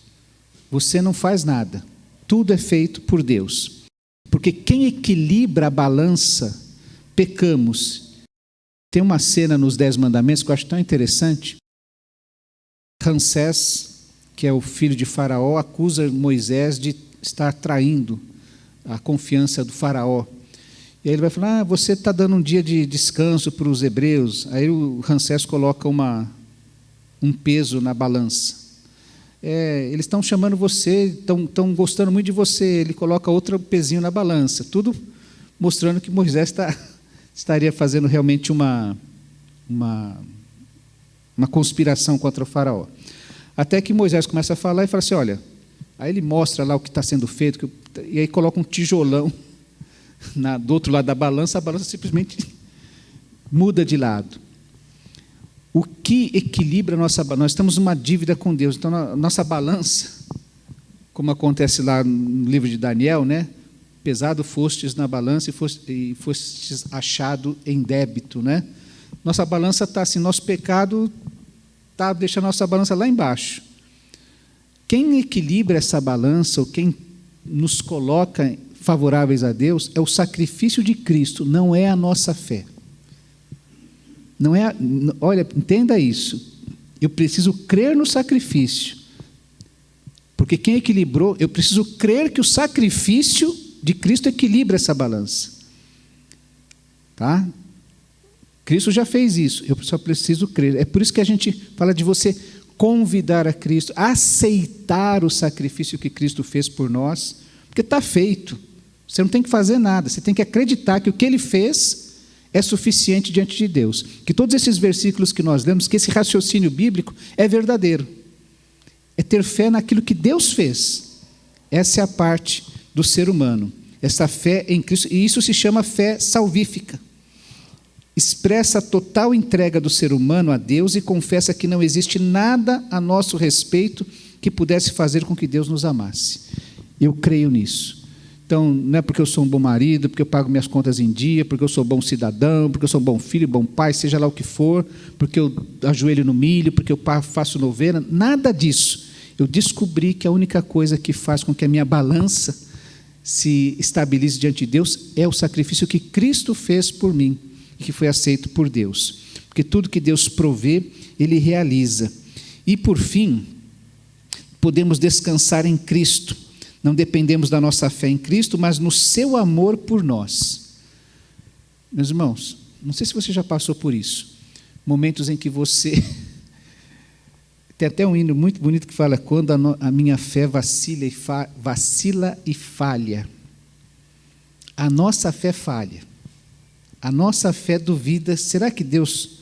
S1: Você não faz nada. Tudo é feito por Deus. Porque quem equilibra a balança, pecamos. Tem uma cena nos 10 mandamentos que eu acho tão interessante. Ramsés, que é o filho de Faraó, acusa Moisés de estar traindo a confiança do Faraó. E aí ele vai falar, você está dando um dia de descanso para os hebreus. Aí o Ramsés coloca um peso na balança. Eles estão chamando você, estão gostando muito de você. Ele coloca outro pezinho na balança. Tudo mostrando que Moisés estaria fazendo realmente uma conspiração contra o Faraó. Até que Moisés começa a falar e fala assim, olha, aí ele mostra lá o que está sendo feito, e aí coloca um tijolão do outro lado da balança, a balança simplesmente muda de lado. O que equilibra a nossa balança? Nós temos uma dívida com Deus, então a nossa balança, como acontece lá no livro de Daniel, né? Pesado fostes na balança e fostes achado em débito, né? Nossa balança está assim, nosso pecado está deixando a nossa balança lá embaixo. Quem equilibra essa balança, ou quem nos coloca favoráveis a Deus, é o sacrifício de Cristo, não é a nossa fé. Não é, olha, entenda isso. Eu preciso crer no sacrifício. Porque quem equilibrou, eu preciso crer que o sacrifício de Cristo equilibra essa balança. Tá? Cristo já fez isso, eu só preciso crer. É por isso que a gente fala de você convidar a Cristo, aceitar o sacrifício que Cristo fez por nós, porque está feito. Você não tem que fazer nada, você tem que acreditar que o que Ele fez é suficiente diante de Deus. Que todos esses versículos que nós lemos, que esse raciocínio bíblico é verdadeiro. É ter fé naquilo que Deus fez. Essa é a parte do ser humano. Essa fé em Cristo, e isso se chama fé salvífica. Expressa a total entrega do ser humano a Deus e confessa que não existe nada a nosso respeito que pudesse fazer com que Deus nos amasse. Eu creio nisso. Então, não é porque eu sou um bom marido, porque eu pago minhas contas em dia, porque eu sou bom cidadão, porque eu sou bom filho, bom pai, seja lá o que for, porque eu ajoelho no milho, porque eu faço novena, nada disso. Eu descobri que a única coisa que faz com que a minha balança se estabilize diante de Deus é o sacrifício que Cristo fez por mim, que foi aceito por Deus. Porque tudo que Deus provê, Ele realiza. E, por fim, podemos descansar em Cristo. Não dependemos da nossa fé em Cristo, mas no seu amor por nós. Meus irmãos, não sei se você já passou por isso. Momentos em que você... Tem até um hino muito bonito que fala, quando a minha fé vacila e falha. A nossa fé falha. A nossa fé duvida, será que Deus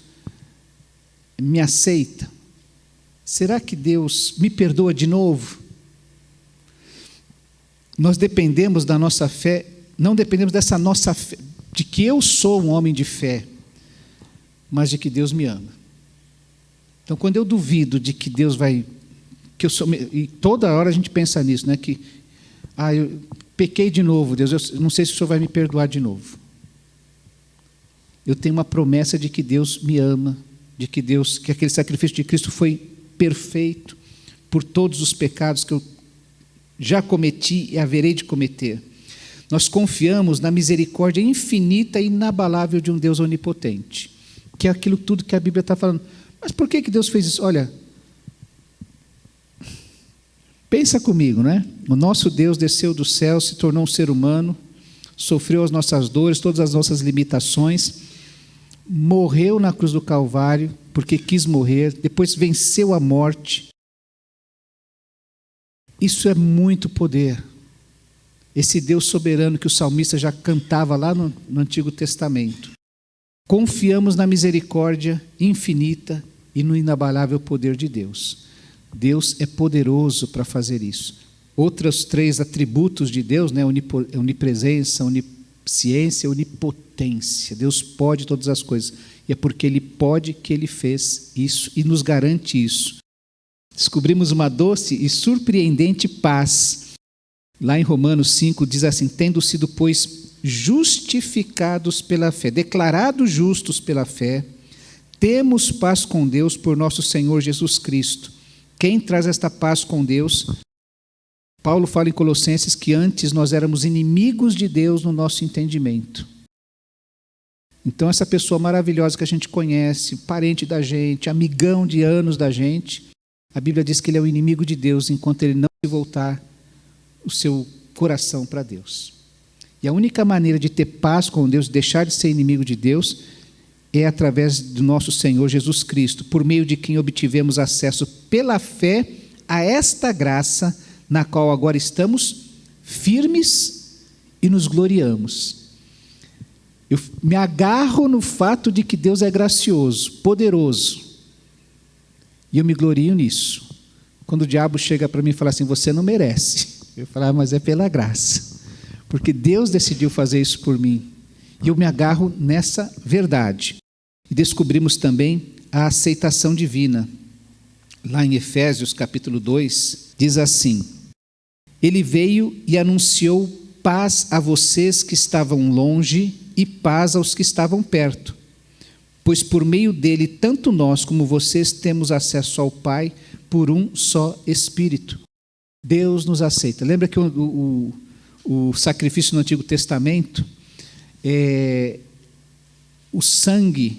S1: me aceita? Será que Deus me perdoa de novo? Nós dependemos da nossa fé, não dependemos dessa nossa fé, de que eu sou um homem de fé, mas de que Deus me ama. Então, quando eu duvido de que Deus vai, que eu sou, e toda hora a gente pensa nisso, né? Que, eu pequei de novo, Deus, eu não sei se o Senhor vai me perdoar de novo. eu tenho uma promessa de que Deus me ama, que aquele sacrifício de Cristo foi perfeito por todos os pecados que eu já cometi e haverei de cometer. Nós confiamos na misericórdia infinita e inabalável de um Deus onipotente, que é aquilo tudo que a Bíblia está falando. Mas por que Deus fez isso? Olha, pensa comigo, né? O nosso Deus desceu do céu, se tornou um ser humano, sofreu as nossas dores, todas as nossas limitações, morreu na cruz do Calvário, porque quis morrer, depois venceu a morte. Isso é muito poder. Esse Deus soberano que o salmista já cantava lá no Antigo Testamento. Confiamos na misericórdia infinita e no inabalável poder de Deus. Deus é poderoso para fazer isso. Outros 3 atributos de Deus, né? Onipresença, onisciência, onipotência. Deus pode todas as coisas. E é porque Ele pode que Ele fez isso e nos garante isso. Descobrimos uma doce e surpreendente paz. Lá em Romanos 5 diz assim: tendo sido, pois, justificados pela fé, declarados justos pela fé, temos paz com Deus por nosso Senhor Jesus Cristo. Quem traz esta paz com Deus? Paulo fala em Colossenses que antes nós éramos inimigos de Deus no nosso entendimento. Então essa pessoa maravilhosa que a gente conhece, parente da gente, amigão de anos da gente, a Bíblia diz que ele é o inimigo de Deus enquanto ele não se voltar o seu coração para Deus. E a única maneira de ter paz com Deus, deixar de ser inimigo de Deus, é através do nosso Senhor Jesus Cristo, por meio de quem obtivemos acesso pela fé a esta graça, na qual agora estamos firmes e nos gloriamos. Eu me agarro no fato de que Deus é gracioso, poderoso, e eu me glorio nisso. Quando o diabo chega para mim e fala assim: você não merece, eu falo: mas é pela graça, porque Deus decidiu fazer isso por mim. E eu me agarro nessa verdade. E descobrimos também a aceitação divina. Lá em Efésios capítulo 2, diz assim: ele veio e anunciou paz a vocês que estavam longe e paz aos que estavam perto. Pois por meio dele, tanto nós como vocês temos acesso ao Pai por um só Espírito. Deus nos aceita. Lembra que o sacrifício no Antigo Testamento, o sangue,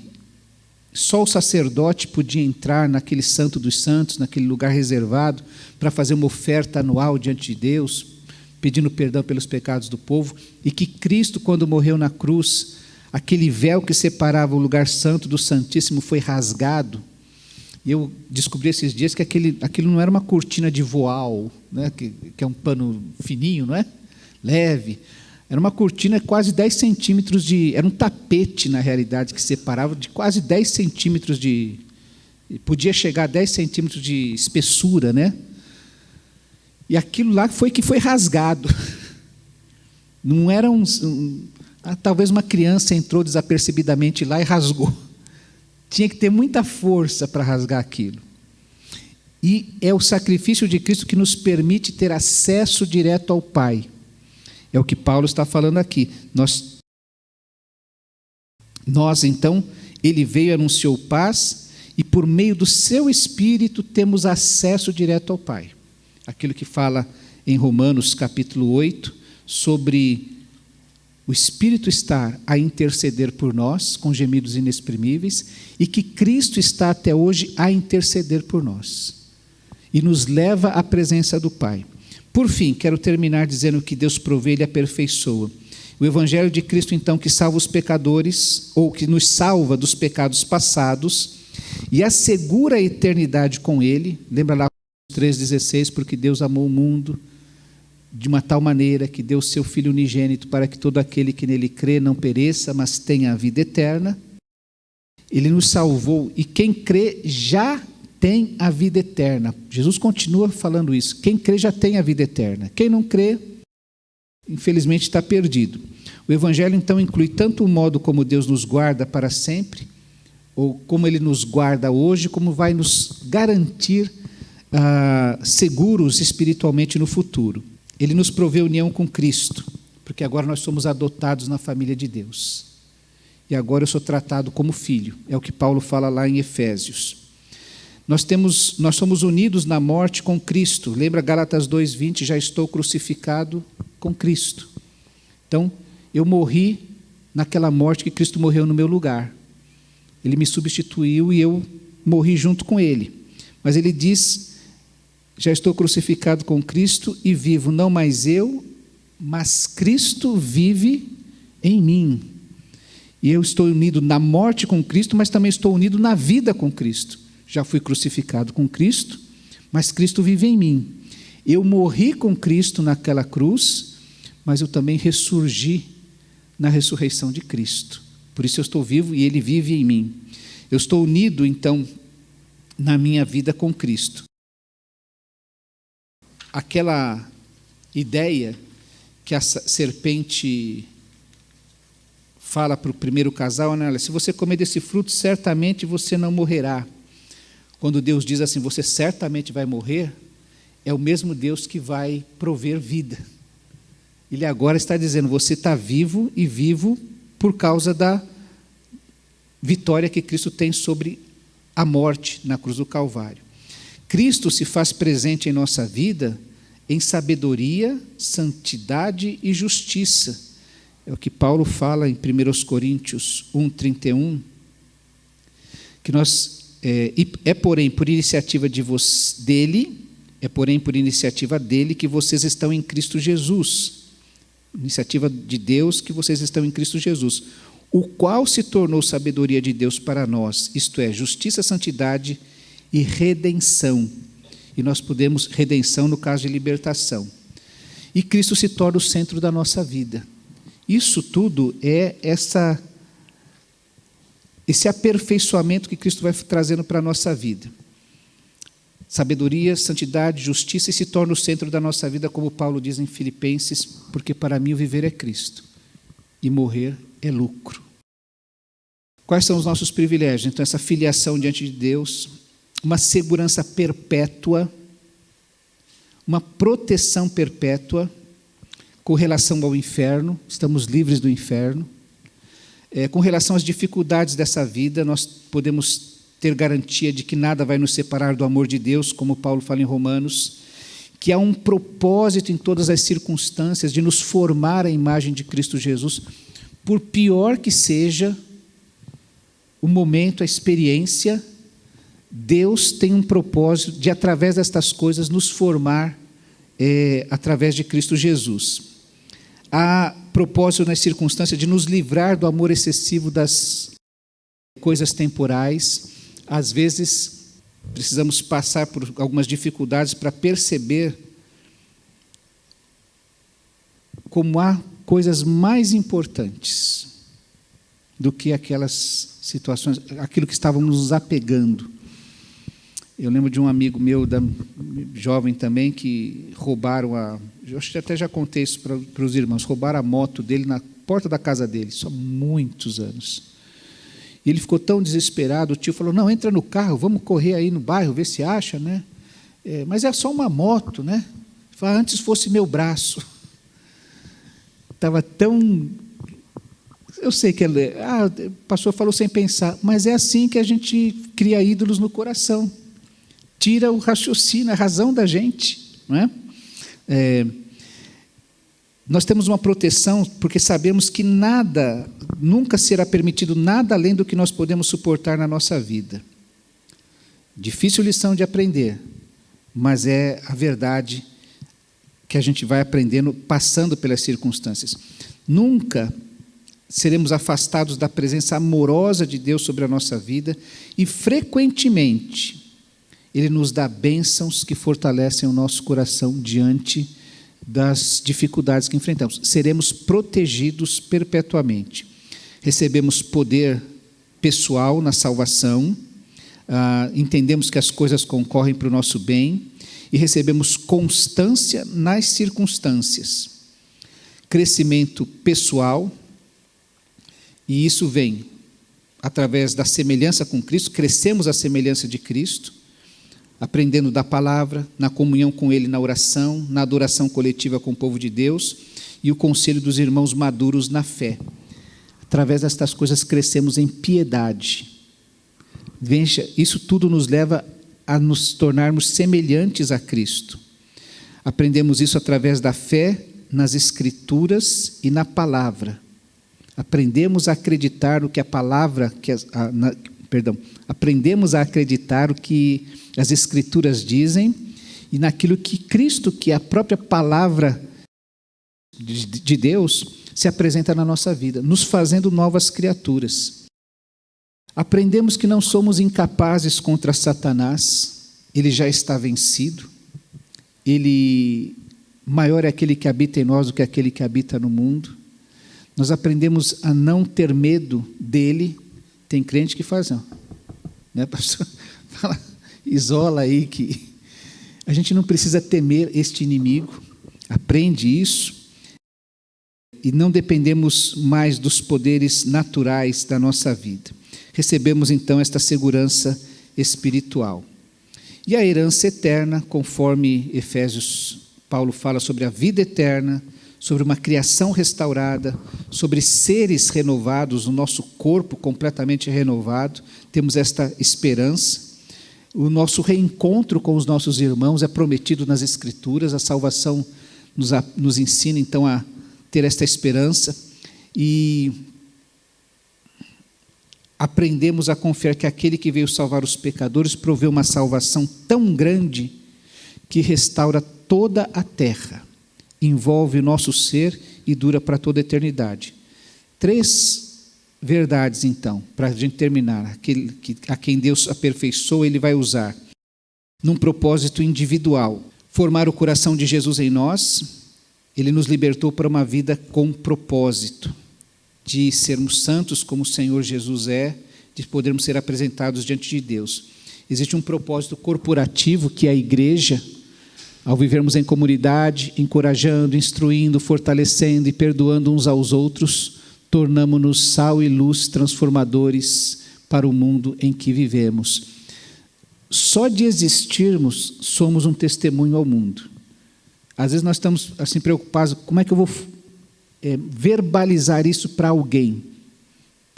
S1: só o sacerdote podia entrar naquele santo dos santos, naquele lugar reservado, para fazer uma oferta anual diante de Deus, pedindo perdão pelos pecados do povo, e que Cristo, quando morreu na cruz, aquele véu que separava o lugar santo do santíssimo foi rasgado. E eu descobri esses dias que aquilo não era uma cortina de voal, né, que é um pano fininho, não é? Leve. Era uma cortina de quase 10 centímetros era um tapete, na realidade, que separava de quase 10 centímetros podia chegar a 10 centímetros de espessura, né? E aquilo lá foi rasgado. Não era talvez uma criança entrou desapercebidamente lá e rasgou. Tinha que ter muita força para rasgar aquilo. E é o sacrifício de Cristo que nos permite ter acesso direto ao Pai. É o que Paulo está falando aqui. Nós então, ele veio e anunciou paz, e por meio do seu Espírito temos acesso direto ao Pai. Aquilo que fala em Romanos capítulo 8, sobre o Espírito estar a interceder por nós, com gemidos inexprimíveis, e que Cristo está até hoje a interceder por nós, e nos leva à presença do Pai. Por fim, quero terminar dizendo que Deus provê e aperfeiçoa. O Evangelho de Cristo, então, que salva os pecadores, ou que nos salva dos pecados passados, e assegura a eternidade com Ele. Lembra lá 3,16, porque Deus amou o mundo de uma tal maneira que deu o seu Filho unigênito para que todo aquele que nele crê não pereça, mas tenha a vida eterna. Ele nos salvou, e quem crê já tem a vida eterna. Jesus continua falando isso. Quem crê já tem a vida eterna. Quem não crê, infelizmente, está perdido. O Evangelho, então, inclui tanto o modo como Deus nos guarda para sempre, ou como Ele nos guarda hoje, como vai nos garantir seguros espiritualmente no futuro. Ele nos provê união com Cristo, porque agora nós somos adotados na família de Deus. e agora eu sou tratado como filho. É o que Paulo fala lá em Efésios. Nós somos unidos na morte com Cristo. Lembra Gálatas 2:20, já estou crucificado com Cristo. Então, eu morri naquela morte que Cristo morreu no meu lugar. Ele me substituiu e eu morri junto com ele. Mas ele diz, já estou crucificado com Cristo e vivo, não mais eu, mas Cristo vive em mim. E eu estou unido na morte com Cristo, mas também estou unido na vida com Cristo. Já fui crucificado com Cristo, mas Cristo vive em mim. Eu morri com Cristo naquela cruz, mas eu também ressurgi na ressurreição de Cristo. Por isso eu estou vivo e Ele vive em mim. Eu estou unido, então, na minha vida com Cristo. Aquela ideia que a serpente fala para o primeiro casal, né? Se você comer desse fruto, certamente você não morrerá. Quando Deus diz assim, você certamente vai morrer, é o mesmo Deus que vai prover vida. Ele agora está dizendo, você está vivo e vivo por causa da vitória que Cristo tem sobre a morte na cruz do Calvário. Cristo se faz presente em nossa vida em sabedoria, santidade e justiça. É o que Paulo fala em 1 Coríntios 1:31, que nós porém por iniciativa dele que vocês estão em Cristo Jesus. Iniciativa de Deus que vocês estão em Cristo Jesus, o qual se tornou sabedoria de Deus para nós, isto é, justiça, santidade e redenção. E nós podemos, redenção no caso de libertação. E Cristo se torna o centro da nossa vida. Isso tudo é esse aperfeiçoamento que Cristo vai trazendo para a nossa vida. Sabedoria, santidade, justiça, e se torna o centro da nossa vida, como Paulo diz em Filipenses, porque para mim o viver é Cristo e morrer é lucro. Quais são os nossos privilégios? Então, essa filiação diante de Deus, uma segurança perpétua, uma proteção perpétua com relação ao inferno, estamos livres do inferno. Com relação às dificuldades dessa vida, nós podemos ter garantia de que nada vai nos separar do amor de Deus, como Paulo fala em Romanos, que há um propósito em todas as circunstâncias de nos formar à imagem de Cristo Jesus, por pior que seja o momento, a experiência, Deus tem um propósito de, através destas coisas, nos formar através de Cristo Jesus. Há propósito nas circunstâncias de nos livrar do amor excessivo das coisas temporais. Às vezes, precisamos passar por algumas dificuldades para perceber como há coisas mais importantes do que aquelas situações, aquilo que estávamos nos apegando. Eu lembro de um amigo meu, jovem também, que roubaram eu acho que até já contei isso para os irmãos, roubaram a moto dele na porta da casa dele, só há muitos anos. E ele ficou tão desesperado, o tio falou, não, entra no carro, vamos correr aí no bairro, ver se acha, né? Mas é só uma moto, né? Falei, antes fosse meu braço. Estava tão... Eu sei que o pastor falou sem pensar, mas é assim que a gente cria ídolos no coração. Tira o raciocínio, a razão da gente. Não é? Nós temos uma proteção porque sabemos que nunca será permitido nada além do que nós podemos suportar na nossa vida. Difícil lição de aprender, mas é a verdade que a gente vai aprendendo passando pelas circunstâncias. Nunca seremos afastados da presença amorosa de Deus sobre a nossa vida e, frequentemente, Ele nos dá bênçãos que fortalecem o nosso coração diante das dificuldades que enfrentamos. Seremos protegidos perpetuamente. Recebemos poder pessoal na salvação, entendemos que as coisas concorrem para o nosso bem e recebemos constância nas circunstâncias. Crescimento pessoal, e isso vem através da semelhança com Cristo, crescemos à semelhança de Cristo, aprendendo da palavra, na comunhão com Ele, na oração, na adoração coletiva com o povo de Deus e o conselho dos irmãos maduros na fé. Através destas coisas crescemos em piedade. Veja, isso tudo nos leva a nos tornarmos semelhantes a Cristo. Aprendemos isso através da fé nas Escrituras e na palavra. Aprendemos a acreditar o que a palavra, aprendemos a acreditar o que as Escrituras dizem e naquilo que Cristo, que é a própria palavra de Deus, se apresenta na nossa vida, nos fazendo novas criaturas. Aprendemos que não somos incapazes contra Satanás, ele já está vencido, maior é aquele que habita em nós do que aquele que habita no mundo. Nós aprendemos a não ter medo dele. Tem crente que faz, não, né, pastor? Fala, isola aí que a gente não precisa temer este inimigo. Aprende isso. E não dependemos mais dos poderes naturais da nossa vida. Recebemos então esta segurança espiritual. E a herança eterna, conforme Efésios, Paulo fala sobre a vida eterna, sobre uma criação restaurada, sobre seres renovados, o nosso corpo completamente renovado, temos esta esperança. O nosso reencontro com os nossos irmãos é prometido nas Escrituras, a salvação nos ensina então a ter esta esperança e aprendemos a confiar que aquele que veio salvar os pecadores proveu uma salvação tão grande que restaura toda a terra, envolve o nosso ser e dura para toda a eternidade. 3 verdades, então, para a gente terminar. A quem Deus aperfeiçoou, Ele vai usar num propósito individual. Formar o coração de Jesus em nós. Ele nos libertou para uma vida com propósito, de sermos santos como o Senhor Jesus é, de podermos ser apresentados diante de Deus. Existe um propósito corporativo, que é a igreja, ao vivermos em comunidade, encorajando, instruindo, fortalecendo e perdoando uns aos outros, tornamo-nos sal e luz transformadores para o mundo em que vivemos. Só de existirmos, somos um testemunho ao mundo. Às vezes nós estamos assim preocupados, como é que eu vou verbalizar isso para alguém?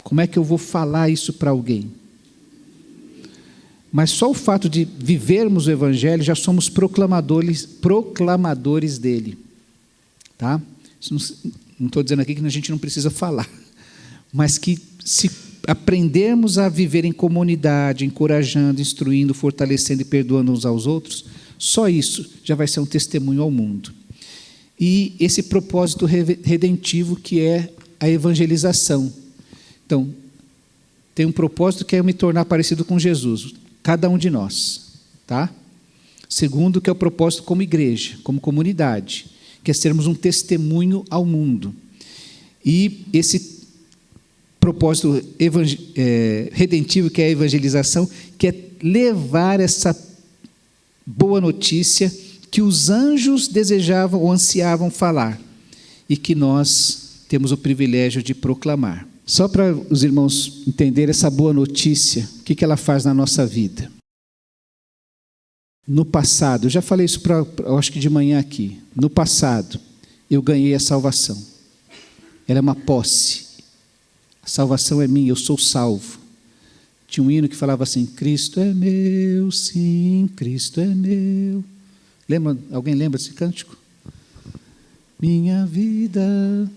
S1: Como é que eu vou falar isso para alguém? Mas só o fato de vivermos o Evangelho, já somos proclamadores dele. Tá? Não estou dizendo aqui que a gente não precisa falar, mas que se aprendermos a viver em comunidade, encorajando, instruindo, fortalecendo e perdoando uns aos outros, só isso já vai ser um testemunho ao mundo. E esse propósito redentivo que é a evangelização. Então, tem um propósito que é me tornar parecido com Jesus, cada um de nós. Tá? Segundo, que é o propósito como igreja, como comunidade, que é sermos um testemunho ao mundo. E esse propósito redentivo, que é a evangelização, que é levar essa boa notícia que os anjos desejavam ou ansiavam falar e que nós temos o privilégio de proclamar. Só para os irmãos entenderem essa boa notícia, o que ela faz na nossa vida. No passado, eu já falei isso eu acho que de manhã aqui, no passado eu ganhei a salvação. Ela é uma posse. A salvação é minha, eu sou salvo. Tinha um hino que falava assim, Cristo é meu, sim, Cristo é meu. Alguém lembra desse cântico? Minha vida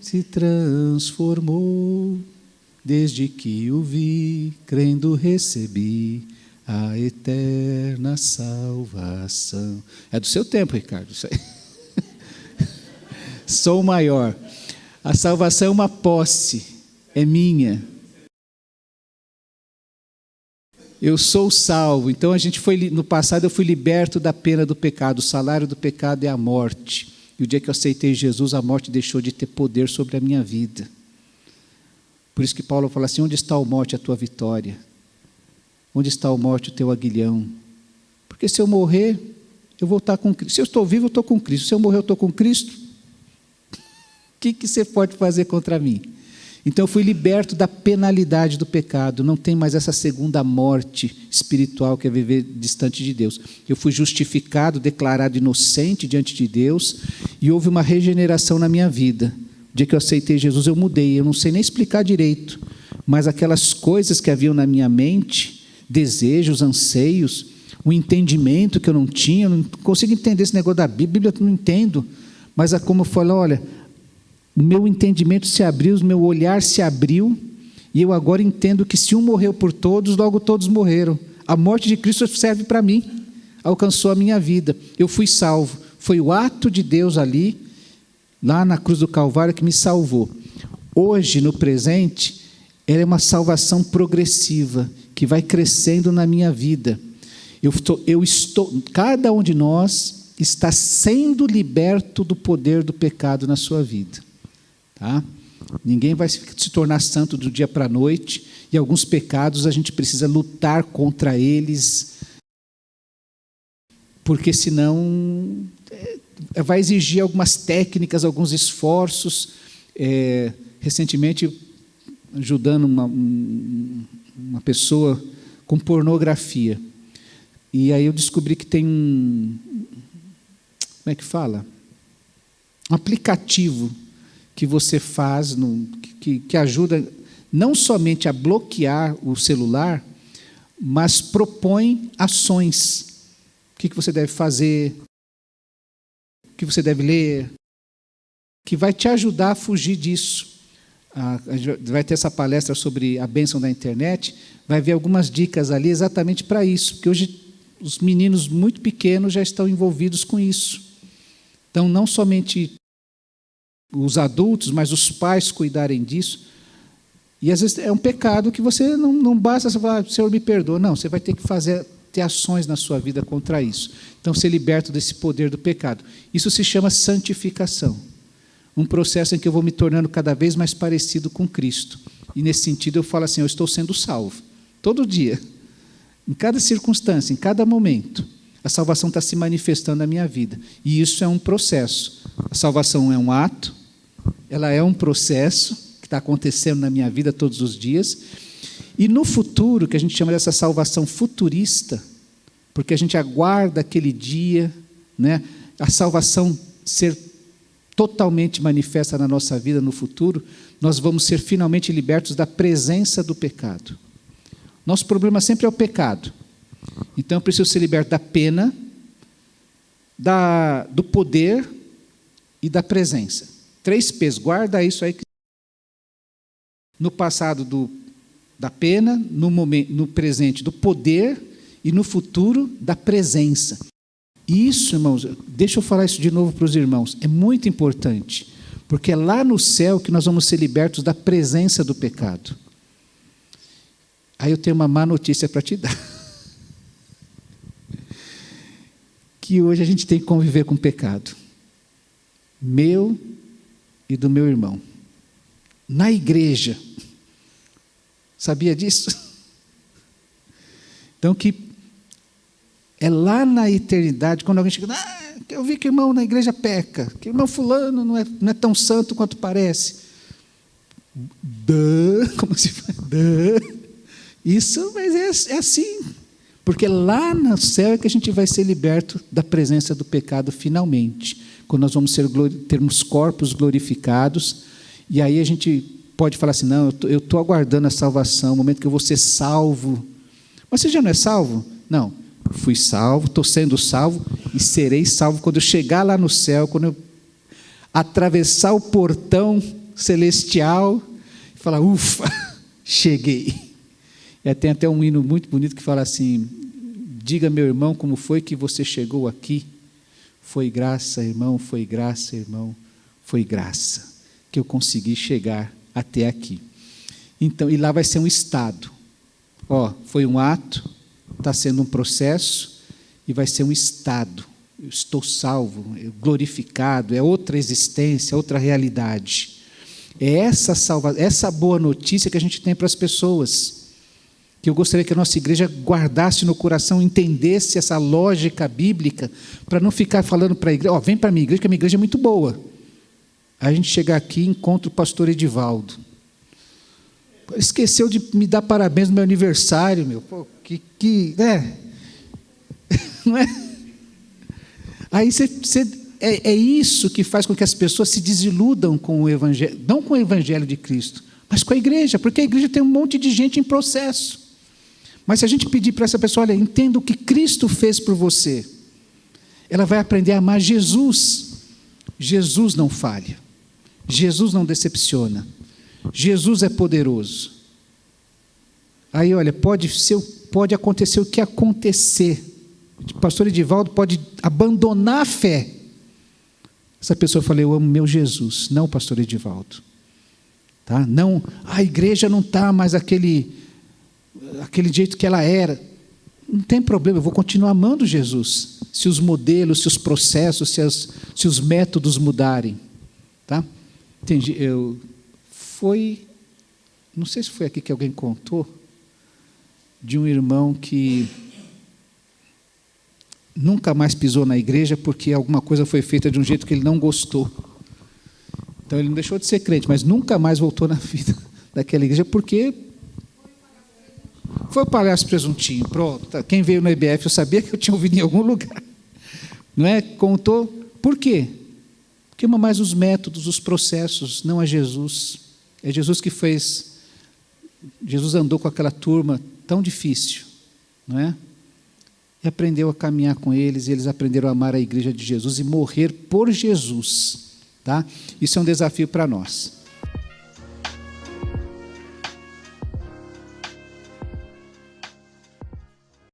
S1: se transformou, desde que o vi, crendo recebi a eterna salvação. É do seu tempo, Ricardo, isso aí. Sou o maior. A salvação é uma posse, é minha. Eu sou salvo. Então no passado eu fui liberto da pena do pecado. O salário do pecado é a morte. E o dia que eu aceitei Jesus, a morte deixou de ter poder sobre a minha vida. Por isso que Paulo fala assim, onde está, ó morte, a tua vitória? Onde está, ó morte, o teu aguilhão? Porque se eu morrer, eu vou estar com Cristo. Se eu estou vivo, eu estou com Cristo. Se eu morrer, eu estou com Cristo. O que você pode fazer contra mim? Então eu fui liberto da penalidade do pecado. Não tem mais essa segunda morte espiritual que é viver distante de Deus. Eu fui justificado, declarado inocente diante de Deus e houve uma regeneração na minha vida. O dia que eu aceitei Jesus, eu mudei. Eu não sei nem explicar direito, mas aquelas coisas que haviam na minha mente, desejos, anseios, o entendimento que eu não tinha, eu não consigo entender esse negócio da Bíblia, eu não entendo. Mas como eu falo, olha, o meu entendimento se abriu, o meu olhar se abriu, e eu agora entendo que se um morreu por todos, logo todos morreram. A morte de Cristo serve para mim, alcançou a minha vida. Eu fui salvo. Foi o ato de Deus ali, lá na cruz do Calvário, que me salvou. Hoje, no presente, ela é uma salvação progressiva, que vai crescendo na minha vida. Cada um de nós está sendo liberto do poder do pecado na sua vida. Tá? Ninguém vai se tornar santo do dia para a noite, e alguns pecados a gente precisa lutar contra eles, porque senão vai exigir algumas técnicas, alguns esforços. Recentemente, ajudando uma pessoa com pornografia, e aí eu descobri que tem como é que fala? Um aplicativo que você faz, que ajuda não somente a bloquear o celular, mas propõe ações. O que você deve fazer, o que você deve ler, que vai te ajudar a fugir disso. Vai ter essa palestra sobre a bênção da internet, vai ver algumas dicas ali exatamente para isso, porque hoje os meninos muito pequenos já estão envolvidos com isso. Então, não somente os adultos, mas os pais cuidarem disso. E às vezes é um pecado que você não basta você falar, Senhor, me perdoa. Não, você vai ter que ter ações na sua vida contra isso. Então, ser liberto desse poder do pecado. Isso se chama santificação. Um processo em que eu vou me tornando cada vez mais parecido com Cristo. E nesse sentido eu falo assim, eu estou sendo salvo. Todo dia. Em cada circunstância, em cada momento. A salvação está se manifestando na minha vida. E isso é um processo. A salvação é um ato, ela é um processo que está acontecendo na minha vida todos os dias. E no futuro, que a gente chama dessa salvação futurista, porque a gente aguarda aquele dia, né, a salvação ser totalmente manifesta na nossa vida no futuro, nós vamos ser finalmente libertos da presença do pecado. Nosso problema sempre é o pecado. Então eu preciso ser liberto da pena, do poder e da presença. 3 P's, guarda isso aí. No passado da pena, no presente do poder e no futuro da presença. Isso, irmãos, deixa eu falar isso de novo para os irmãos, é muito importante, porque é lá no céu que nós vamos ser libertos da presença do pecado. Aí eu tenho uma má notícia para te dar. Que hoje a gente tem que conviver com o pecado. Meu e do meu irmão. Na igreja. Sabia disso? Então que é lá na eternidade, quando alguém chega, eu vi que o irmão na igreja peca, que o irmão fulano não é tão santo quanto parece. Como se faz? Isso, mas é assim. Porque lá no céu é que a gente vai ser liberto da presença do pecado finalmente. Quando nós vamos termos corpos glorificados. E aí a gente pode falar assim, não, eu estou aguardando a salvação, o momento que eu vou ser salvo. Mas você já não é salvo? Não, fui salvo, estou sendo salvo e serei salvo quando eu chegar lá no céu, quando eu atravessar o portão celestial e falar, ufa, cheguei. Tem até um hino muito bonito que fala assim, diga, meu irmão, como foi que você chegou aqui? Foi graça, irmão, foi graça, irmão, foi graça que eu consegui chegar até aqui. Então, e lá vai ser um estado. Foi um ato, está sendo um processo, e vai ser um estado. Eu estou salvo, glorificado, é outra existência, outra realidade. É essa boa notícia que a gente tem para as pessoas, que eu gostaria que a nossa igreja guardasse no coração, entendesse essa lógica bíblica, para não ficar falando para a igreja, vem para a minha igreja, que a minha igreja é muito boa. Aí a gente chega aqui e encontra o pastor Edivaldo. Esqueceu de me dar parabéns no meu aniversário, meu. Pô, né? Não é? Aí você é isso que faz com que as pessoas se desiludam com o Evangelho, não com o Evangelho de Cristo, mas com a igreja, porque a igreja tem um monte de gente em processo. Mas se a gente pedir para essa pessoa, olha, entenda o que Cristo fez por você, ela vai aprender a amar Jesus. Jesus não falha, Jesus não decepciona, Jesus é poderoso. Aí, olha, pode acontecer o que acontecer, o pastor Edivaldo pode abandonar a fé. Essa pessoa fala, eu amo meu Jesus, não o pastor Edivaldo. Tá? Não, a igreja não está mais aquele jeito que ela era. Não tem problema, eu vou continuar amando Jesus, se os modelos, se os processos, se os métodos mudarem. Tá? Entendi. Não sei se foi aqui que alguém contou, de um irmão que nunca mais pisou na igreja porque alguma coisa foi feita de um jeito que ele não gostou. Então ele não deixou de ser crente, mas nunca mais voltou na vida daquela igreja porque foi o palhaço presuntinho. Pronto, tá. Quem veio no EBF eu sabia que eu tinha ouvido em algum lugar. Não é? Contou. Por quê? Porque ama mais os métodos, os processos, não é Jesus. É Jesus que fez. Jesus andou com aquela turma tão difícil, não é? E aprendeu a caminhar com eles, e eles aprenderam a amar a igreja de Jesus e morrer por Jesus, tá? Isso é um desafio para nós.